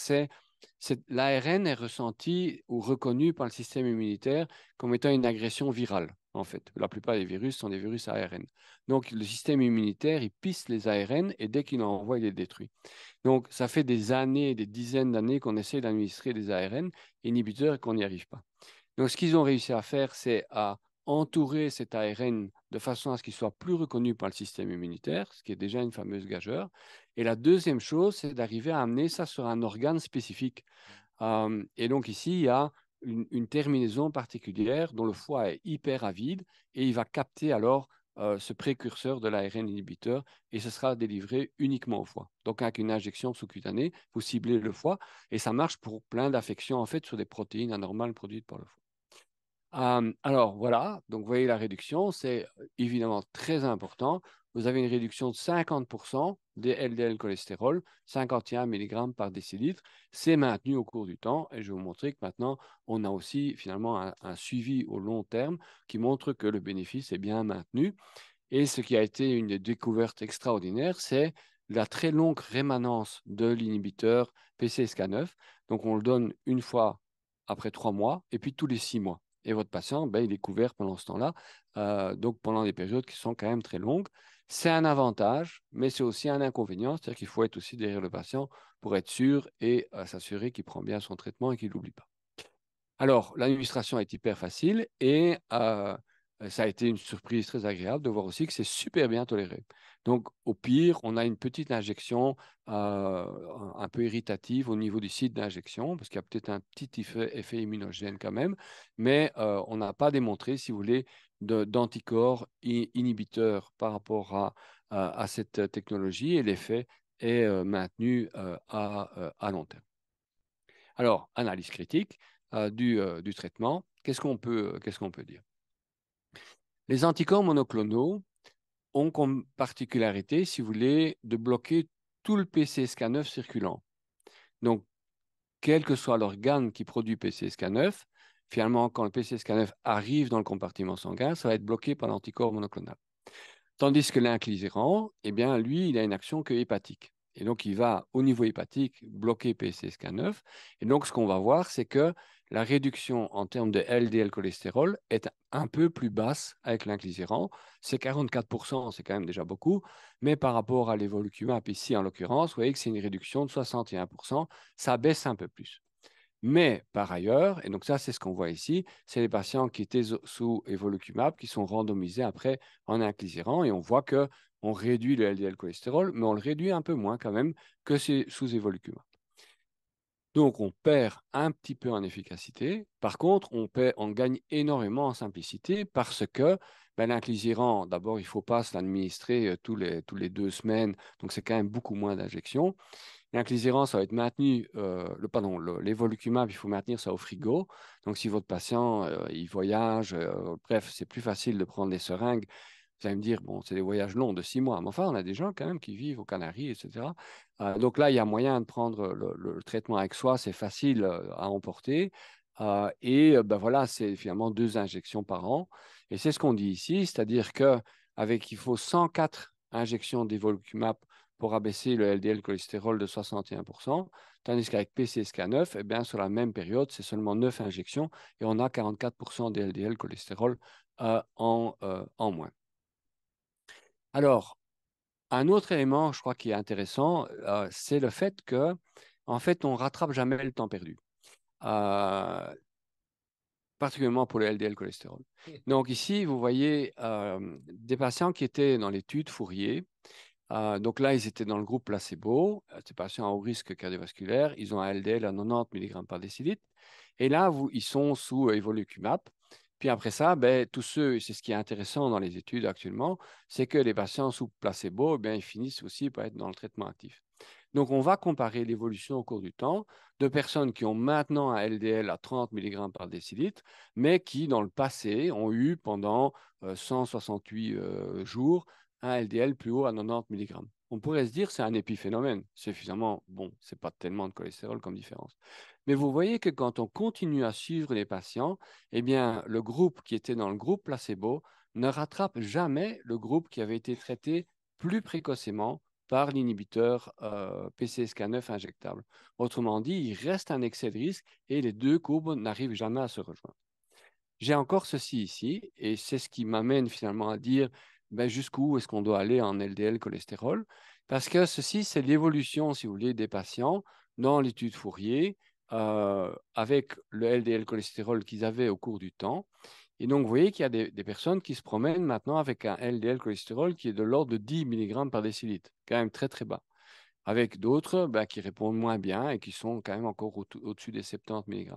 [SPEAKER 2] l'ARN est ressenti ou reconnu par le système immunitaire comme étant une agression virale, en fait. La plupart des virus sont des virus ARN. Donc, le système immunitaire, il pisse les ARN et dès qu'il en envoie, il les détruit. Donc, ça fait des années, des dizaines d'années qu'on essaie d'administrer des ARN inhibiteurs et qu'on n'y arrive pas. Donc, ce qu'ils ont réussi à faire, c'est à entourer cet ARN de façon à ce qu'il soit plus reconnu par le système immunitaire, ce qui est déjà une fameuse gageure. Et la deuxième chose, c'est d'arriver à amener ça sur un organe spécifique. Et donc ici, il y a une terminaison particulière dont le foie est hyper avide et il va capter alors ce précurseur de l'ARN inhibiteur et ce sera délivré uniquement au foie. Donc avec une injection sous-cutanée, vous ciblez le foie et ça marche pour plein d'affections en fait sur des protéines anormales produites par le foie. Alors voilà, donc vous voyez la réduction, c'est évidemment très important. Vous avez une réduction de 50% des LDL cholestérol, 51 mg par décilitre. C'est maintenu au cours du temps et je vais vous montrer que maintenant, on a aussi finalement un suivi au long terme qui montre que le bénéfice est bien maintenu. Et ce qui a été une découverte extraordinaire, c'est la très longue rémanence de l'inhibiteur PCSK9. Donc on le donne une fois après 3 mois et puis tous les 6 mois. Et votre patient, ben, il est couvert pendant ce temps-là, donc pendant des périodes qui sont quand même très longues. C'est un avantage, mais c'est aussi un inconvénient, c'est-à-dire qu'il faut être aussi derrière le patient pour être sûr et s'assurer qu'il prend bien son traitement et qu'il n'oublie pas. Alors, l'administration est hyper facile et ça a été une surprise très agréable de voir aussi que c'est super bien toléré. Donc, au pire, on a une petite injection un peu irritative au niveau du site d'injection, parce qu'il y a peut-être un petit effet immunogène quand même, mais on n'a pas démontré, si vous voulez, d'anticorps inhibiteurs par rapport à cette technologie et l'effet est maintenu à long terme. Alors, analyse critique du traitement, qu'est-ce qu'on peut dire? Les anticorps monoclonaux ont comme particularité, si vous voulez, de bloquer tout le PCSK9 circulant. Donc, quel que soit l'organe qui produit PCSK9, finalement, quand le PCSK9 arrive dans le compartiment sanguin, ça va être bloqué par l'anticorps monoclonal. Tandis que l'inclisiran, eh bien, lui, il a une action que hépatique. Et donc, il va, au niveau hépatique, bloquer PCSK9. Et donc, ce qu'on va voir, c'est que la réduction en termes de LDL cholestérol est un peu plus basse avec l'inclisiran. C'est 44%, c'est quand même déjà beaucoup. Mais par rapport à l'évolucumab, ici, en l'occurrence, vous voyez que c'est une réduction de 61%. Ça baisse un peu plus. Mais par ailleurs, et donc ça c'est ce qu'on voit ici, c'est les patients qui étaient sous evolocumab qui sont randomisés après en inclisiran et on voit que on réduit le LDL cholestérol, mais on le réduit un peu moins quand même que sous evolocumab. Donc on perd un petit peu en efficacité. Par contre, on gagne énormément en simplicité parce que ben, l'inclisiran, d'abord, il ne faut pas se l'administrer tous les 2 semaines, donc c'est quand même beaucoup moins d'injections. L'inclisiran, ça va être maintenu, l'évolucumab, il faut maintenir ça au frigo. Donc, si votre patient, il voyage, bref, c'est plus facile de prendre des seringues. Vous allez me dire, bon, c'est des voyages longs de 6 mois. Mais enfin, on a des gens quand même qui vivent aux Canaries, etc. Donc là, il y a moyen de prendre le traitement avec soi. C'est facile à emporter. Ben voilà, c'est finalement 2 injections par an. Et c'est ce qu'on dit ici, c'est-à-dire il faut 104 injections d'évolucumab pour abaisser le LDL cholestérol de 61%, tandis qu'avec PCSK9, eh bien, sur la même période, c'est seulement 9 injections et on a 44% de LDL cholestérol en moins. Alors, un autre élément, je crois, qui est intéressant, c'est le fait que, en fait, on rattrape jamais le temps perdu, euh, particulièrement pour le LDL cholestérol. Donc ici, vous voyez des patients qui étaient dans l'étude Fourier. Donc là, ils étaient dans le groupe placebo, ces patients à haut risque cardiovasculaire, ils ont un LDL à 90 mg par décilitre. Et là, ils sont sous evolocumab. Puis après ça, ben, tous ceux, et c'est ce qui est intéressant dans les études actuellement, c'est que les patients sous placebo, ben, ils finissent aussi par être dans le traitement actif. Donc, on va comparer l'évolution au cours du temps de personnes qui ont maintenant un LDL à 30 mg par décilitre, mais qui, dans le passé, ont eu pendant 168 jours un LDL plus haut à 90 mg. on pourrait se dire que c'est un épiphénomène. Suffisamment, bon, c'est pas tellement de cholestérol comme différence. Mais vous voyez que quand on continue à suivre les patients, eh bien, le groupe qui était dans le groupe placebo ne rattrape jamais le groupe qui avait été traité plus précocement par l'inhibiteur PCSK9 injectable. Autrement dit, il reste un excès de risque et les deux courbes n'arrivent jamais à se rejoindre. J'ai encore ceci ici, et c'est ce qui m'amène finalement à dire ben, jusqu'où est-ce qu'on doit aller en LDL cholestérol, parce que ceci, c'est l'évolution, si vous voulez, des patients dans l'étude Fourier, avec le LDL cholestérol qu'ils avaient au cours du temps. Et donc, vous voyez qu'il y a des personnes qui se promènent maintenant avec un LDL cholestérol qui est de l'ordre de 10 mg par décilitre, quand même très, très bas, avec d'autres ben, qui répondent moins bien et qui sont quand même encore au-dessus des 70 mg.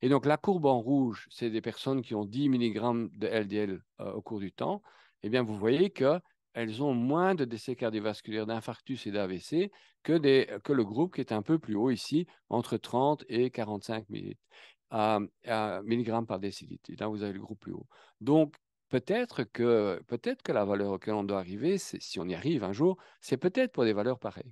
[SPEAKER 2] Et donc, la courbe en rouge, c'est des personnes qui ont 10 mg de LDL au cours du temps. Eh bien, vous voyez qu'elles ont moins de décès cardiovasculaires, d'infarctus et d'AVC que le groupe qui est un peu plus haut ici, entre 30 et 45 mg par décilitre. Et là, vous avez le groupe plus haut. Donc, peut-être que la valeur auquel on doit arriver, si on y arrive un jour, c'est peut-être pour des valeurs pareilles.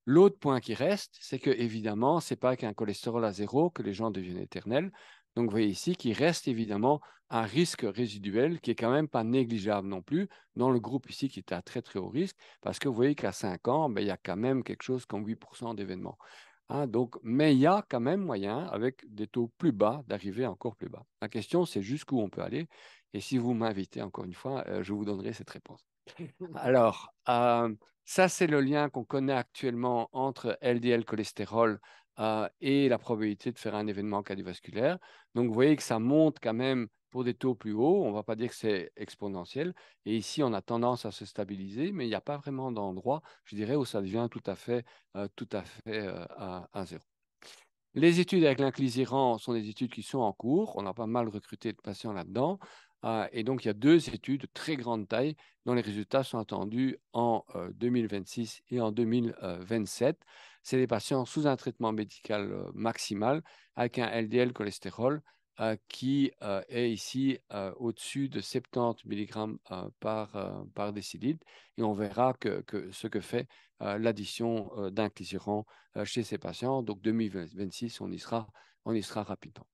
[SPEAKER 2] L'autre point qui reste, c'est que évidemment, c'est pas qu'un cholestérol à zéro que les gens deviennent éternels. Donc, vous voyez ici qu'il reste évidemment un risque résiduel qui est quand même pas négligeable non plus dans le groupe ici qui est à très très haut risque parce que vous voyez qu'à 5 ans, ben, il y a quand même quelque chose comme 8% d'événements. Hein, donc, mais il y a quand même moyen, avec des taux plus bas, d'arriver encore plus bas. La question, c'est jusqu'où on peut aller. Et si vous m'invitez encore une fois, je vous donnerai cette réponse. Alors, ça, c'est le lien qu'on connaît actuellement entre LDL cholestérol et la probabilité de faire un événement cardiovasculaire. Donc, vous voyez que ça monte quand même pour des taux plus hauts. On ne va pas dire que c'est exponentiel. Et ici, on a tendance à se stabiliser, mais il n'y a pas vraiment d'endroit, je dirais, où ça devient tout à fait à zéro. Les études avec l'inclisiran sont des études qui sont en cours. On a pas mal recruté de patients là-dedans. Et donc, il y a 2 études de très grande taille dont les résultats sont attendus en 2026 et en 2027. C'est des patients sous un traitement médical maximal avec un LDL cholestérol qui est ici au-dessus de 70 mg par décilitre. Et on verra ce que fait l'addition d'inclisiran chez ces patients. Donc, 2026, on y sera rapidement.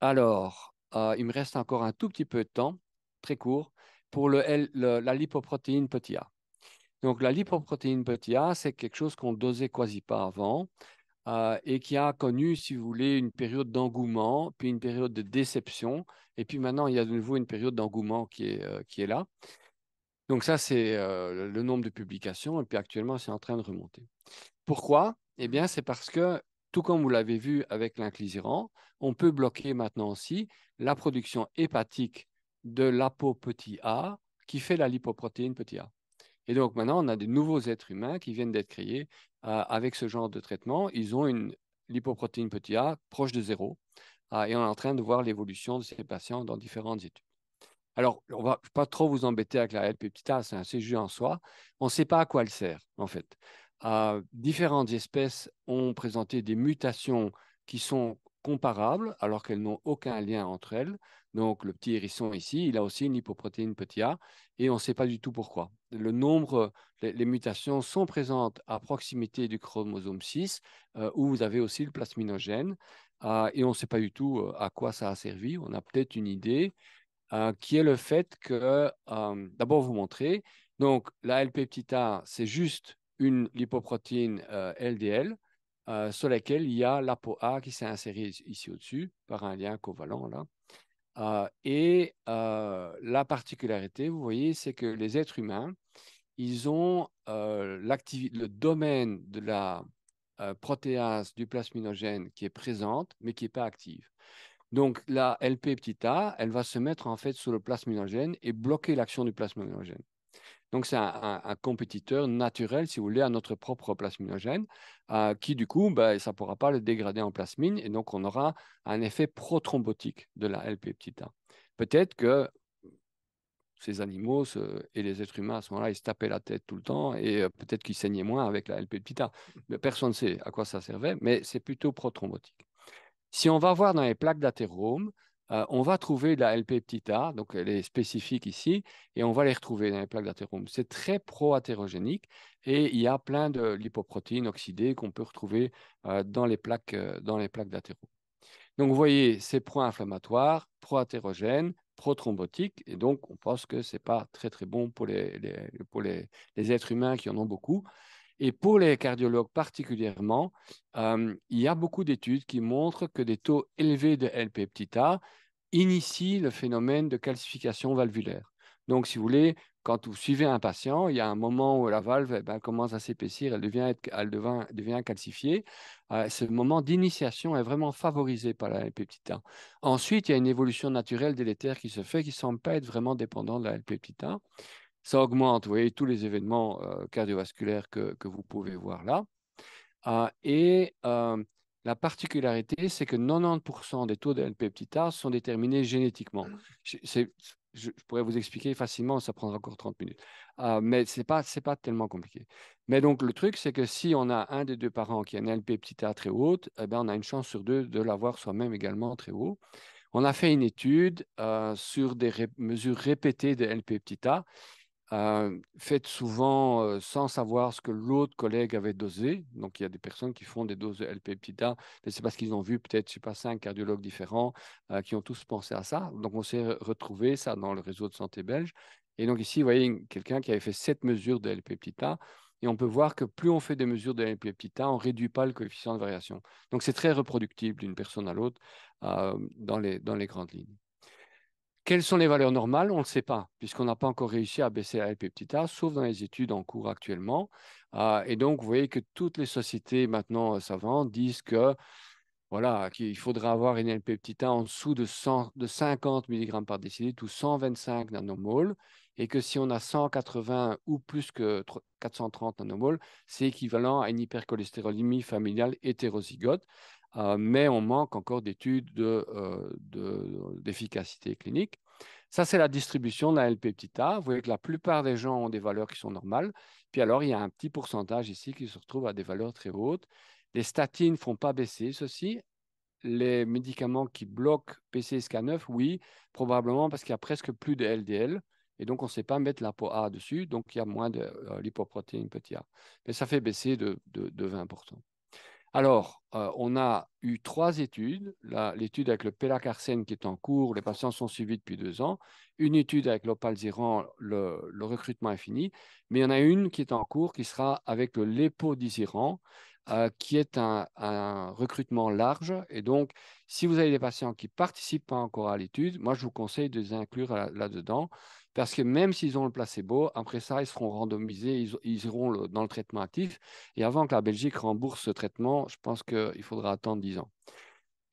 [SPEAKER 2] Alors, il me reste encore un tout petit peu de temps, très court, pour la lipoprotéine petit a. Donc, la lipoprotéine petit a, c'est quelque chose qu'on ne dosait quasi pas avant et qui a connu, si vous voulez, une période d'engouement, puis une période de déception, et puis maintenant, il y a de nouveau une période d'engouement qui est là. Donc, ça, c'est le nombre de publications, et puis actuellement, c'est en train de remonter. Pourquoi? Eh bien, c'est parce que, tout comme vous l'avez vu avec l'inclisiran, on peut bloquer maintenant aussi la production hépatique de l'apo petit a qui fait la lipoprotéine petit a. Et donc maintenant, on a des nouveaux êtres humains qui viennent d'être créés avec ce genre de traitement. Ils ont une lipoprotéine petit a proche de zéro et on est en train de voir l'évolution de ces patients dans différentes études. Alors, on va pas trop vous embêter avec la LP petit a, c'est un sujet en soi. On ne sait pas à quoi elle sert, en fait. Différentes espèces ont présenté des mutations qui sont comparables, alors qu'elles n'ont aucun lien entre elles. Donc, le petit hérisson ici, il a aussi une lipoprotéine petit a, et on ne sait pas du tout pourquoi. Les mutations sont présentes à proximité du chromosome 6, où vous avez aussi le plasminogène, et on ne sait pas du tout à quoi ça a servi. On a peut-être une idée qui est le fait que, d'abord vous montrer, donc la LP petit a, c'est juste une lipoprotéine LDL sur laquelle il y a l'ApoA qui s'est inséré ici au-dessus par un lien covalent là. La particularité, vous voyez, c'est que les êtres humains, ils ont le domaine de la protéase du plasminogène qui est présente, mais qui n'est pas active. Donc, la LP petit a, elle va se mettre en fait sur le plasminogène et bloquer l'action du plasminogène. Donc, c'est un compétiteur naturel, si vous voulez, à notre propre plasminogène, qui du coup, ben, ça ne pourra pas le dégrader en plasmine, et donc on aura un effet prothrombotique de la LP petit a. Peut-être que ces animaux et les êtres humains, à ce moment-là, ils se tapaient la tête tout le temps, et peut-être qu'ils saignaient moins avec la LP petit a. Mais personne ne sait à quoi ça servait, mais c'est plutôt prothrombotique. Si on va voir dans les plaques d'athérome, on va trouver de la LP petit a, donc elle est spécifique ici, et on va les retrouver dans les plaques d'athérome. C'est très pro-athérogénique et il y a plein de lipoprotéines oxydées qu'on peut retrouver dans les plaques d'athérome. Donc, vous voyez, c'est pro-inflammatoire, pro-athérogène, pro-thrombotique, et donc on pense que ce n'est pas très, très bon pour les êtres humains qui en ont beaucoup. Et pour les cardiologues particulièrement, il y a beaucoup d'études qui montrent que des taux élevés de LP petit a initient le phénomène de calcification valvulaire. Donc, si vous voulez, quand vous suivez un patient, il y a un moment où la valve elle commence à s'épaissir, elle devient calcifiée. Ce moment d'initiation est vraiment favorisé par la LP petit a. Ensuite, il y a une évolution naturelle délétère qui se fait, qui ne semble pas être vraiment dépendant de la LP petit a. Ça augmente, vous voyez, tous les événements cardiovasculaires que vous pouvez voir là. La particularité, c'est que 90% des taux de LP petit a sont déterminés génétiquement. Je pourrais vous expliquer facilement, ça prendra encore 30 minutes. Mais ce n'est pas tellement compliqué. Mais donc, le truc, c'est que si on a un des deux parents qui a une LP petit a très haute, eh ben, on a une chance sur deux de l'avoir soi-même également très haut. On a fait une étude sur des mesures répétées de LP petit a faites souvent sans savoir ce que l'autre collègue avait dosé. Donc, il y a des personnes qui font des doses de LP-PTA, mais c'est parce qu'ils ont vu peut-être, je ne sais pas, 5 cardiologues différents qui ont tous pensé à ça. Donc, on s'est retrouvé ça dans le réseau de santé belge. Et donc, ici, vous voyez quelqu'un qui avait fait 7 mesures de LP-PTA. Et on peut voir que plus on fait des mesures de LP-PTA, on ne réduit pas le coefficient de variation. Donc, c'est très reproductible d'une personne à l'autre dans les grandes lignes. Quelles sont les valeurs normales? On ne le sait pas, puisqu'on n'a pas encore réussi à baisser la LP petit a, sauf dans les études en cours actuellement. Et donc, vous voyez que toutes les sociétés maintenant savantes disent que voilà, qu'il faudra avoir une LP petit a en dessous de 50 mg par décilitre ou 125 nanomoles, et que si on a 180 ou plus que 430 nanomoles, c'est équivalent à une hypercholestérolémie familiale hétérozygote. Mais on manque encore d'études d'efficacité clinique. Ça, c'est la distribution de la LP petit a. Vous voyez que la plupart des gens ont des valeurs qui sont normales. Puis alors, il y a un petit pourcentage ici qui se retrouve à des valeurs très hautes. Les statines ne font pas baisser ceci. Les médicaments qui bloquent PCSK9, oui, probablement parce qu'il y a presque plus de LDL. Et donc, on ne sait pas mettre l'ApoA dessus. Donc, il y a moins de lipoprotéines petit a. Mais ça fait baisser de 20%. Alors, on a eu 3 études. L'étude avec le pélacarsen qui est en cours, les patients sont suivis depuis 2 ans. Une étude avec l'opalziran, le recrutement est fini. Mais il y en a une qui est en cours qui sera avec le lépodisiran, qui est un recrutement large. Et donc, si vous avez des patients qui ne participent pas encore à l'étude, moi, je vous conseille de les inclure là-dedans. Parce que même s'ils ont le placebo, après ça, ils seront randomisés, ils iront dans le traitement actif. Et avant que la Belgique rembourse ce traitement, je pense qu'il faudra attendre 10 ans.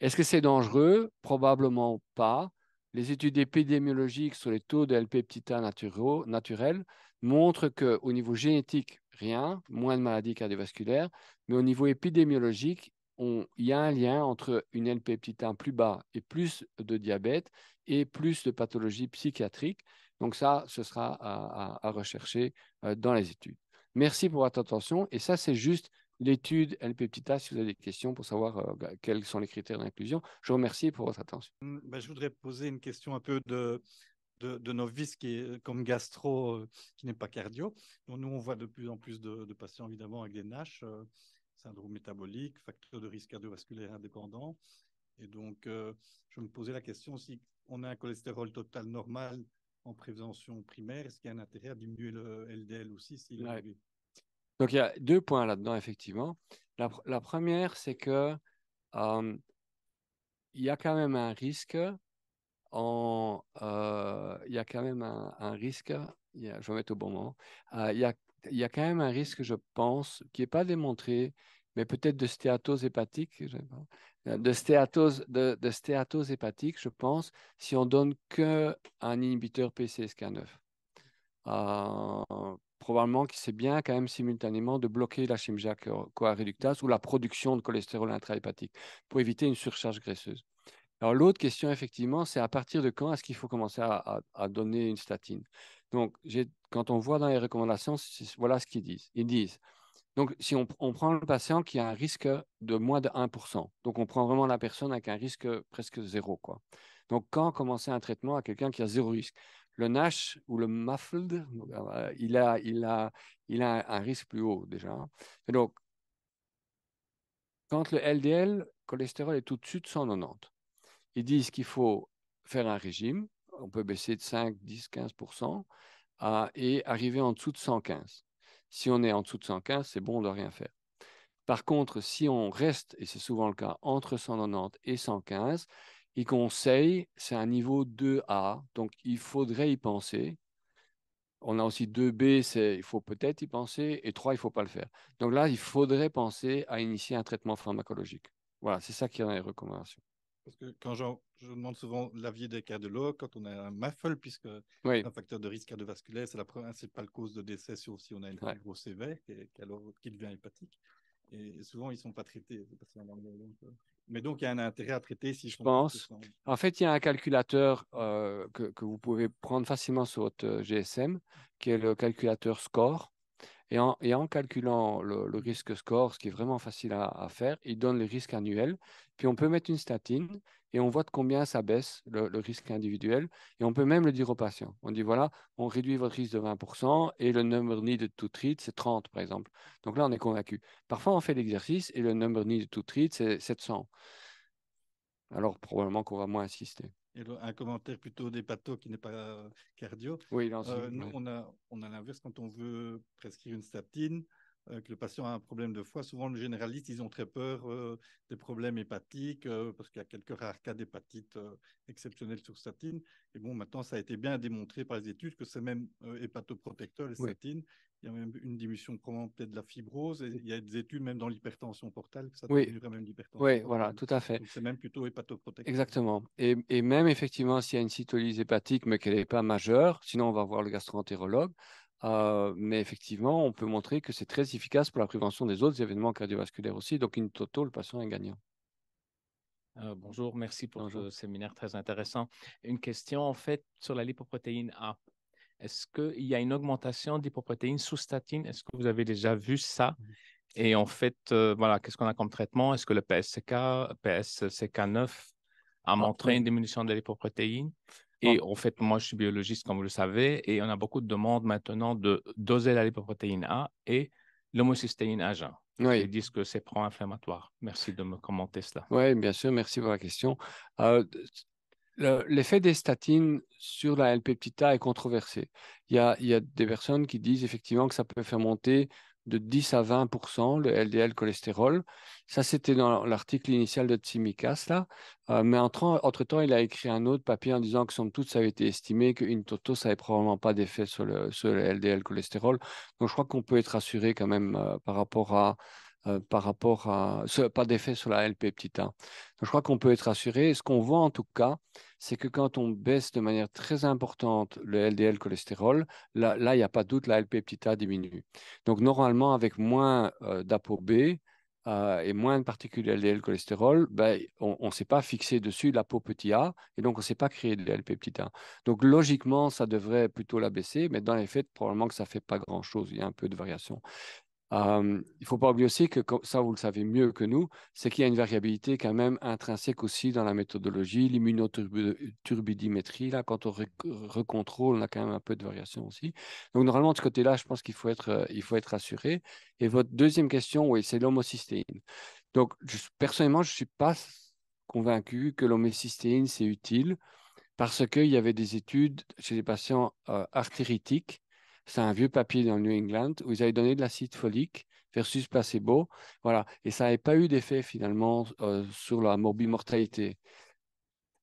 [SPEAKER 2] Est-ce que c'est dangereux? Probablement pas. Les études épidémiologiques sur les taux de LP petit a naturels montrent qu'au niveau génétique, rien, moins de maladies cardiovasculaires, mais au niveau épidémiologique, il y a un lien entre une LP petit a plus bas et plus de diabète et plus de pathologies psychiatriques. Donc ça, ce sera à rechercher dans les études. Merci pour votre attention. Et ça, c'est juste l'étude LP petit a si vous avez des questions pour savoir quels sont les critères d'inclusion. Je vous remercie pour votre attention.
[SPEAKER 3] Ben, je voudrais poser une question un peu de novice qui est comme gastro, qui n'est pas cardio. Donc, nous, on voit de plus en plus de patients, évidemment, avec des NASH, syndrome métabolique, facteur de risque cardiovasculaire indépendant. Et donc, je me posais la question, si on a un cholestérol total normal en prévention primaire, est-ce qu'il y a un intérêt à diminuer le LDL aussi
[SPEAKER 2] Ouais. Donc, il y a 2 points là-dedans, effectivement. La première, c'est que il y a quand même un risque il y a quand même un risque, je vais mettre au bon moment, il y a quand même un risque, je pense, qui n'est pas démontré, mais peut-être de stéatose hépatique, je sais pas, de stéatose hépatique, je pense, si on donne qu'un inhibiteur PCSK9. Probablement que c'est bien quand même simultanément de bloquer la chimia-CoA réductase ou la production de cholestérol intrahépatique pour éviter une surcharge graisseuse. Alors, l'autre question, effectivement, c'est à partir de quand est-ce qu'il faut commencer à donner une statine? Donc, quand on voit dans les recommandations, voilà ce qu'ils disent. Ils disent, donc, si on prend le patient qui a un risque de moins de 1%, donc on prend vraiment la personne avec un risque presque zéro, quoi. Donc, quand commencer un traitement à quelqu'un qui a zéro risque? Le NASH ou le MAFLD, il a un risque plus haut déjà. Et donc, quand le LDL, cholestérol, est au-dessus de 190, ils disent qu'il faut faire un régime. On peut baisser de 5, 10, 15% et arriver en dessous de 115. Si on est en dessous de 115, c'est bon, on ne doit rien faire. Par contre, si on reste, et c'est souvent le cas, entre 190 et 115, ils conseillent, c'est un niveau 2A, donc il faudrait y penser. On a aussi 2B, il faut peut-être y penser, et 3, il ne faut pas le faire. Donc là, il faudrait penser à initier un traitement pharmacologique. Voilà, c'est ça qui est dans les recommandations.
[SPEAKER 3] Parce que quand je demande souvent l'avis des cardiologues, quand on a un MAFL, puisque
[SPEAKER 2] Oui,
[SPEAKER 3] c'est un facteur de risque cardiovasculaire, c'est la principale cause de décès, sauf si on a une
[SPEAKER 2] ouais.
[SPEAKER 3] fibrose sévère, qui devient hépatique. Et souvent, ils ne sont pas traités. Mais donc, il y a un intérêt à traiter si
[SPEAKER 2] Je
[SPEAKER 3] je comprends
[SPEAKER 2] pense.
[SPEAKER 3] ça.
[SPEAKER 2] En fait, il y a un calculateur que vous pouvez prendre facilement sur votre GSM, qui est le calculateur SCORE. Et en calculant le risque score, ce qui est vraiment facile à faire, il donne le risque annuel. Puis on peut mettre une statine et on voit de combien ça baisse le risque individuel. Et on peut même le dire aux patients. On dit voilà, on réduit votre risque de 20% et le number needed to treat, c'est 30 par exemple. Donc là, on est convaincu. Parfois, on fait l'exercice et le number needed to treat, c'est 700. Alors probablement qu'on va moins insister.
[SPEAKER 3] Et un commentaire plutôt d'hépato qui n'est pas cardio.
[SPEAKER 2] Oui, non,
[SPEAKER 3] Nous,
[SPEAKER 2] ouais.
[SPEAKER 3] on a l'inverse quand on veut prescrire une statine, que le patient a un problème de foie. Souvent, les généralistes, ils ont très peur des problèmes hépatiques parce qu'il y a quelques rares cas d'hépatite exceptionnels sur statine. Et bon, maintenant, ça a été bien démontré par les études que c'est même hépatoprotecteur, les
[SPEAKER 2] Oui.
[SPEAKER 3] statines. Il y a même une diminution probablement peut-être de la fibrose. Et il y a des études même dans l'hypertension portale que ça
[SPEAKER 2] Oui,
[SPEAKER 3] diminuerait même l'hypertension
[SPEAKER 2] oui, voilà,
[SPEAKER 3] portale.
[SPEAKER 2] tout à fait.
[SPEAKER 3] Donc, c'est même plutôt hépatoprotecteur.
[SPEAKER 2] Exactement. Et même effectivement, s'il y a une cytolyse hépatique, mais qu'elle n'est pas majeure, sinon on va voir le gastro-entérologue. Mais effectivement, on peut montrer que c'est très efficace pour la prévention des autres événements cardiovasculaires aussi. Donc, in toto, le patient est gagnant.
[SPEAKER 4] Bonjour, merci pour
[SPEAKER 2] Bonjour.
[SPEAKER 4] ce séminaire très intéressant. Une question en fait sur la lipoprotéine A. Est-ce qu'il y a une augmentation d'hypoprotéine sous statine? Est-ce que vous avez déjà vu ça? Et en fait, voilà, qu'est-ce qu'on a comme traitement? Est-ce que le PSCK9 a montré
[SPEAKER 2] oui.
[SPEAKER 4] une diminution de la lipoprotéine?
[SPEAKER 2] Ah.
[SPEAKER 4] Et en fait, moi, je suis biologiste, comme vous le savez, et on a beaucoup de demandes maintenant de doser la lipoprotéine A et l'homocystéine à jeun.
[SPEAKER 2] Oui.
[SPEAKER 4] Ils disent que c'est pro-inflammatoire. Merci de me commenter cela.
[SPEAKER 2] Oui, bien sûr, merci pour la question. L'effet des statines sur la L-peptida est controversé. Il y a des personnes qui disent effectivement que ça peut faire monter de 10 à 20% le LDL cholestérol. Ça, c'était dans l'article initial de Tsimikas, là. Mais entre-temps, il a écrit un autre papier en disant que, somme toute, ça avait été estimé qu'une toto, ça n'avait probablement pas d'effet sur le LDL cholestérol. Donc, je crois qu'on peut être rassuré quand même pas d'effet sur la L-peptida. Donc, je crois qu'on peut être rassuré. Ce qu'on voit en tout cas, c'est que quand on baisse de manière très importante le LDL cholestérol, là, il n'y a pas de doute, la L-peptida diminue. Donc, normalement, avec moins d'ApoB et moins de particules LDL cholestérol, ben, on ne s'est pas fixé dessus l'APO petit a, et donc on ne s'est pas créé de L-peptida. Donc, logiquement, ça devrait plutôt la baisser, mais dans les faits, probablement que ça ne fait pas grand-chose. Il y a un peu de variation. Il ne faut pas oublier aussi que ça, vous le savez mieux que nous, c'est qu'il y a une variabilité quand même intrinsèque aussi dans la méthodologie, l'immunoturbidimétrie. Là, quand on recontrôle, on a quand même un peu de variation aussi. Donc, normalement, de ce côté-là, je pense qu'il faut être rassuré. Et votre deuxième question, oui, c'est l'homocystéine. Donc, personnellement, je ne suis pas convaincu que l'homocystéine, c'est utile parce qu'il y avait des études chez les patients artéritiques. C'est un vieux papier dans le New England où ils avaient donné de l'acide folique versus placebo. Voilà. Et ça n'avait pas eu d'effet finalement sur la morbimortalité.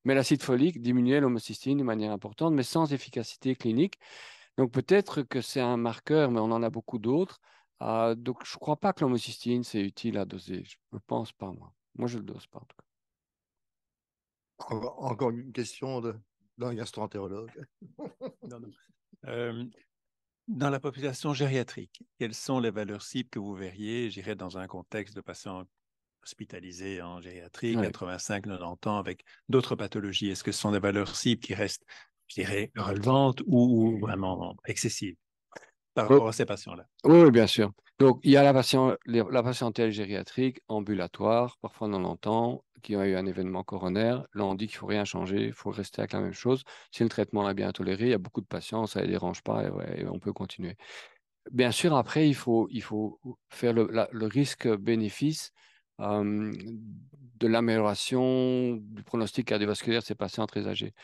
[SPEAKER 2] Mais l'acide folique diminuait l'homocystéine de manière importante, mais sans efficacité clinique. Donc peut-être que c'est un marqueur, mais on en a beaucoup d'autres. Donc je ne crois pas que l'homocystéine, c'est utile à doser. Je ne pense pas, moi. Moi, je ne le dose pas en tout cas.
[SPEAKER 5] Encore une question d'un gastro-entérologue.
[SPEAKER 6] Non, non. Dans la population gériatrique, quelles sont les valeurs cibles que vous verriez, je dirais, dans un contexte de patients hospitalisés en gériatrie,
[SPEAKER 2] Ouais.
[SPEAKER 6] 85-90 ans, avec d'autres pathologies? Est-ce que ce sont des valeurs cibles qui restent, je dirais, relevantes ou vraiment excessives? par rapport à ces patients-là.
[SPEAKER 2] Oui, bien sûr. Donc, il y a la patientèle gériatrique ambulatoire, parfois on en entend, qui a eu un événement coronaire. Là, on dit qu'il ne faut rien changer, il faut rester avec la même chose. Si le traitement est bien toléré, il y a beaucoup de patients, ça ne les dérange pas et, ouais, et on peut continuer. Bien sûr, après, il faut faire le risque-bénéfice de l'amélioration du pronostic cardiovasculaire de ces patients très âgés.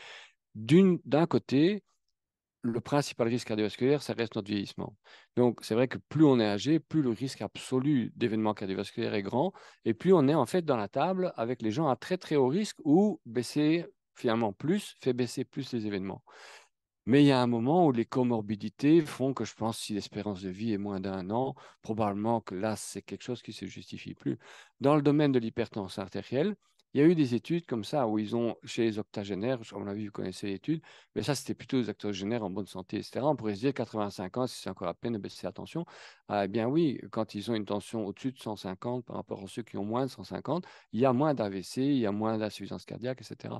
[SPEAKER 2] D'un côté, le principal risque cardiovasculaire, ça reste notre vieillissement. Donc, c'est vrai que plus on est âgé, plus le risque absolu d'événement cardiovasculaire est grand, et plus on est en fait dans la table avec les gens à très très haut risque ou baisser finalement plus, fait baisser plus les événements. Mais il y a un moment où les comorbidités font que je pense si l'espérance de vie est moins d'1 an, probablement que là, c'est quelque chose qui ne se justifie plus. Dans le domaine de l'hypertension artérielle, il y a eu des études comme ça où ils ont, chez les octogénaires, à mon avis, vous connaissez l'étude, mais ça, c'était plutôt les octogénaires en bonne santé, etc. On pourrait se dire 85 ans, si c'est encore à peine de baisser la tension. Eh bien oui, quand ils ont une tension au-dessus de 150 par rapport à ceux qui ont moins de 150, il y a moins d'AVC, il y a moins d'insuffisance cardiaque, etc.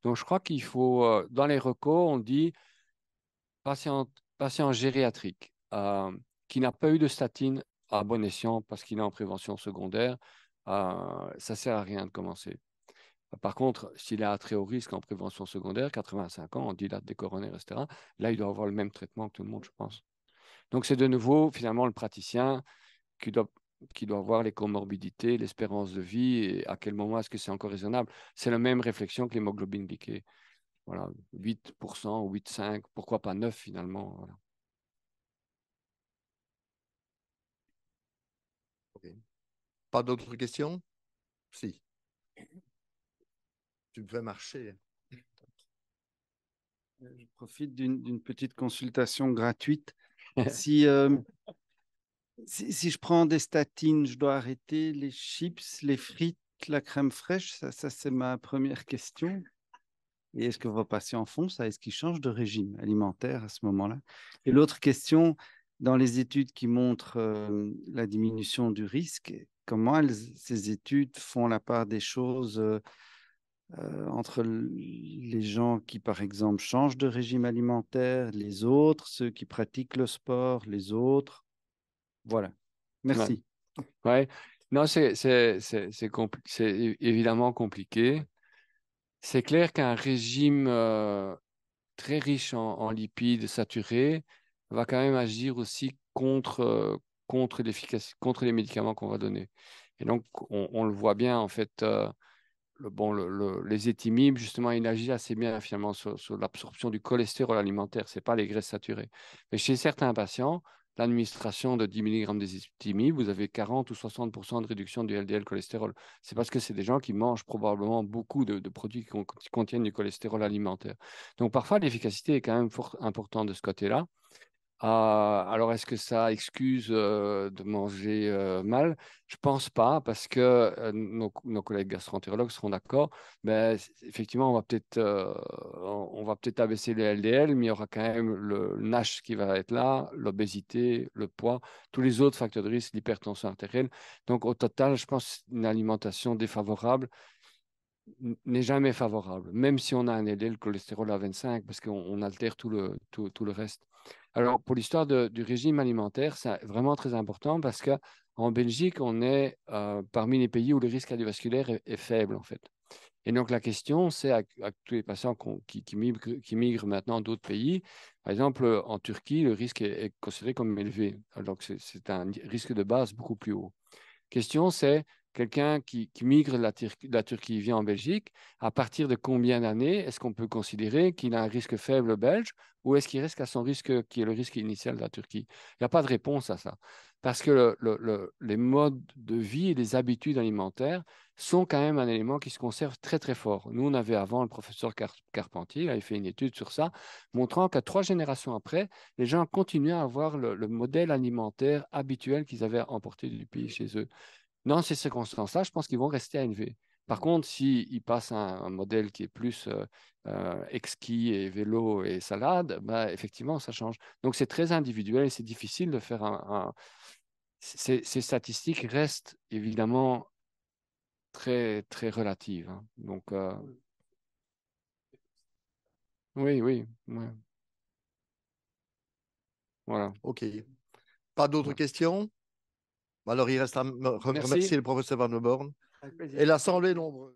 [SPEAKER 2] Donc je crois qu'il faut, dans les recos, on dit patient gériatrique qui n'a pas eu de statine à bon escient parce qu'il est en prévention secondaire, ça ne sert à rien de commencer. Par contre, s'il est à très haut risque en prévention secondaire, 85 ans, on dilate des coronaires, etc., là, il doit avoir le même traitement que tout le monde, je pense. Donc, c'est de nouveau, finalement, le praticien qui doit, qui doit voir les comorbidités, l'espérance de vie et à quel moment est-ce que c'est encore raisonnable. C'est la même réflexion que l'hémoglobine glyquée. Voilà, 8%, 8,5, pourquoi pas 9 finalement. Voilà.
[SPEAKER 5] Ok. Pas d'autres questions? Si. Tu me fais marcher.
[SPEAKER 7] Je profite d'une petite consultation gratuite. Si, si je prends des statines, je dois arrêter les chips, les frites, la crème fraîche? Ça c'est ma première question. Et est-ce que vos patients font ça? Est-ce qu'ils changent de régime alimentaire à ce moment-là? Et l'autre question, dans les études qui montrent la diminution du risque, comment ces études font la part des choses entre les gens qui, par exemple, changent de régime alimentaire, les autres, ceux qui pratiquent le sport, les autres? Voilà. Merci.
[SPEAKER 2] Ouais. Non, c'est évidemment compliqué. C'est clair qu'un régime très riche en lipides saturés va quand même agir aussi contre les médicaments qu'on va donner. Et donc, on le voit bien, en fait, les éthymibes, justement, ils agissent assez bien finalement sur l'absorption du cholestérol alimentaire. Ce n'est pas les graisses saturées. Mais chez certains patients, l'administration de 10 mg des éthymibes, vous avez 40 ou 60% de réduction du LDL cholestérol. C'est parce que c'est des gens qui mangent probablement beaucoup de produits qui contiennent du cholestérol alimentaire. Donc parfois, l'efficacité est quand même fort importante de ce côté-là. Alors, est-ce que ça excuse de manger mal? Je pense pas, parce que nos collègues gastro-entérologues seront d'accord. Mais effectivement, on va peut-être abaisser le LDL, mais il y aura quand même le NASH qui va être là, l'obésité, le poids, tous les autres facteurs de risque, l'hypertension artérielle. Donc, au total, je pense qu'une alimentation défavorable n'est jamais favorable, même si on a un LDL cholestérol à 25, parce qu'on altère tout le reste. Alors, pour l'histoire du régime alimentaire, c'est vraiment très important parce qu'en Belgique, on est parmi les pays où le risque cardiovasculaire est faible, en fait. Et donc, la question, c'est à tous les patients qui migrent maintenant d'autres pays. Par exemple, en Turquie, le risque est considéré comme élevé. Donc, c'est un risque de base beaucoup plus haut. Question, c'est quelqu'un qui migre de la Turquie, vient en Belgique, à partir de combien d'années est-ce qu'on peut considérer qu'il a un risque faible belge ou est-ce qu'il reste à son risque qui est le risque initial de la Turquie? Il n'y a pas de réponse à ça. Parce que les modes de vie et les habitudes alimentaires sont quand même un élément qui se conserve très très fort. Nous, on avait avant le professeur Carpentier, il avait fait une étude sur ça, montrant qu'à 3 générations après, les gens continuaient à avoir le modèle alimentaire habituel qu'ils avaient emporté du pays chez eux. Dans ces circonstances-là, je pense qu'ils vont rester à élever. Par contre, s'ils passent à un modèle qui est plus exquis et vélo et salade, bah, effectivement, ça change. Donc, c'est très individuel et c'est difficile de faire Ces statistiques restent évidemment très, très relatives, hein. Donc, oui, oui, ouais, voilà.
[SPEAKER 5] OK. Pas d'autres questions? Alors, il reste à
[SPEAKER 2] Merci.
[SPEAKER 5] remercier le professeur Van der Born et l'Assemblée nombreuse.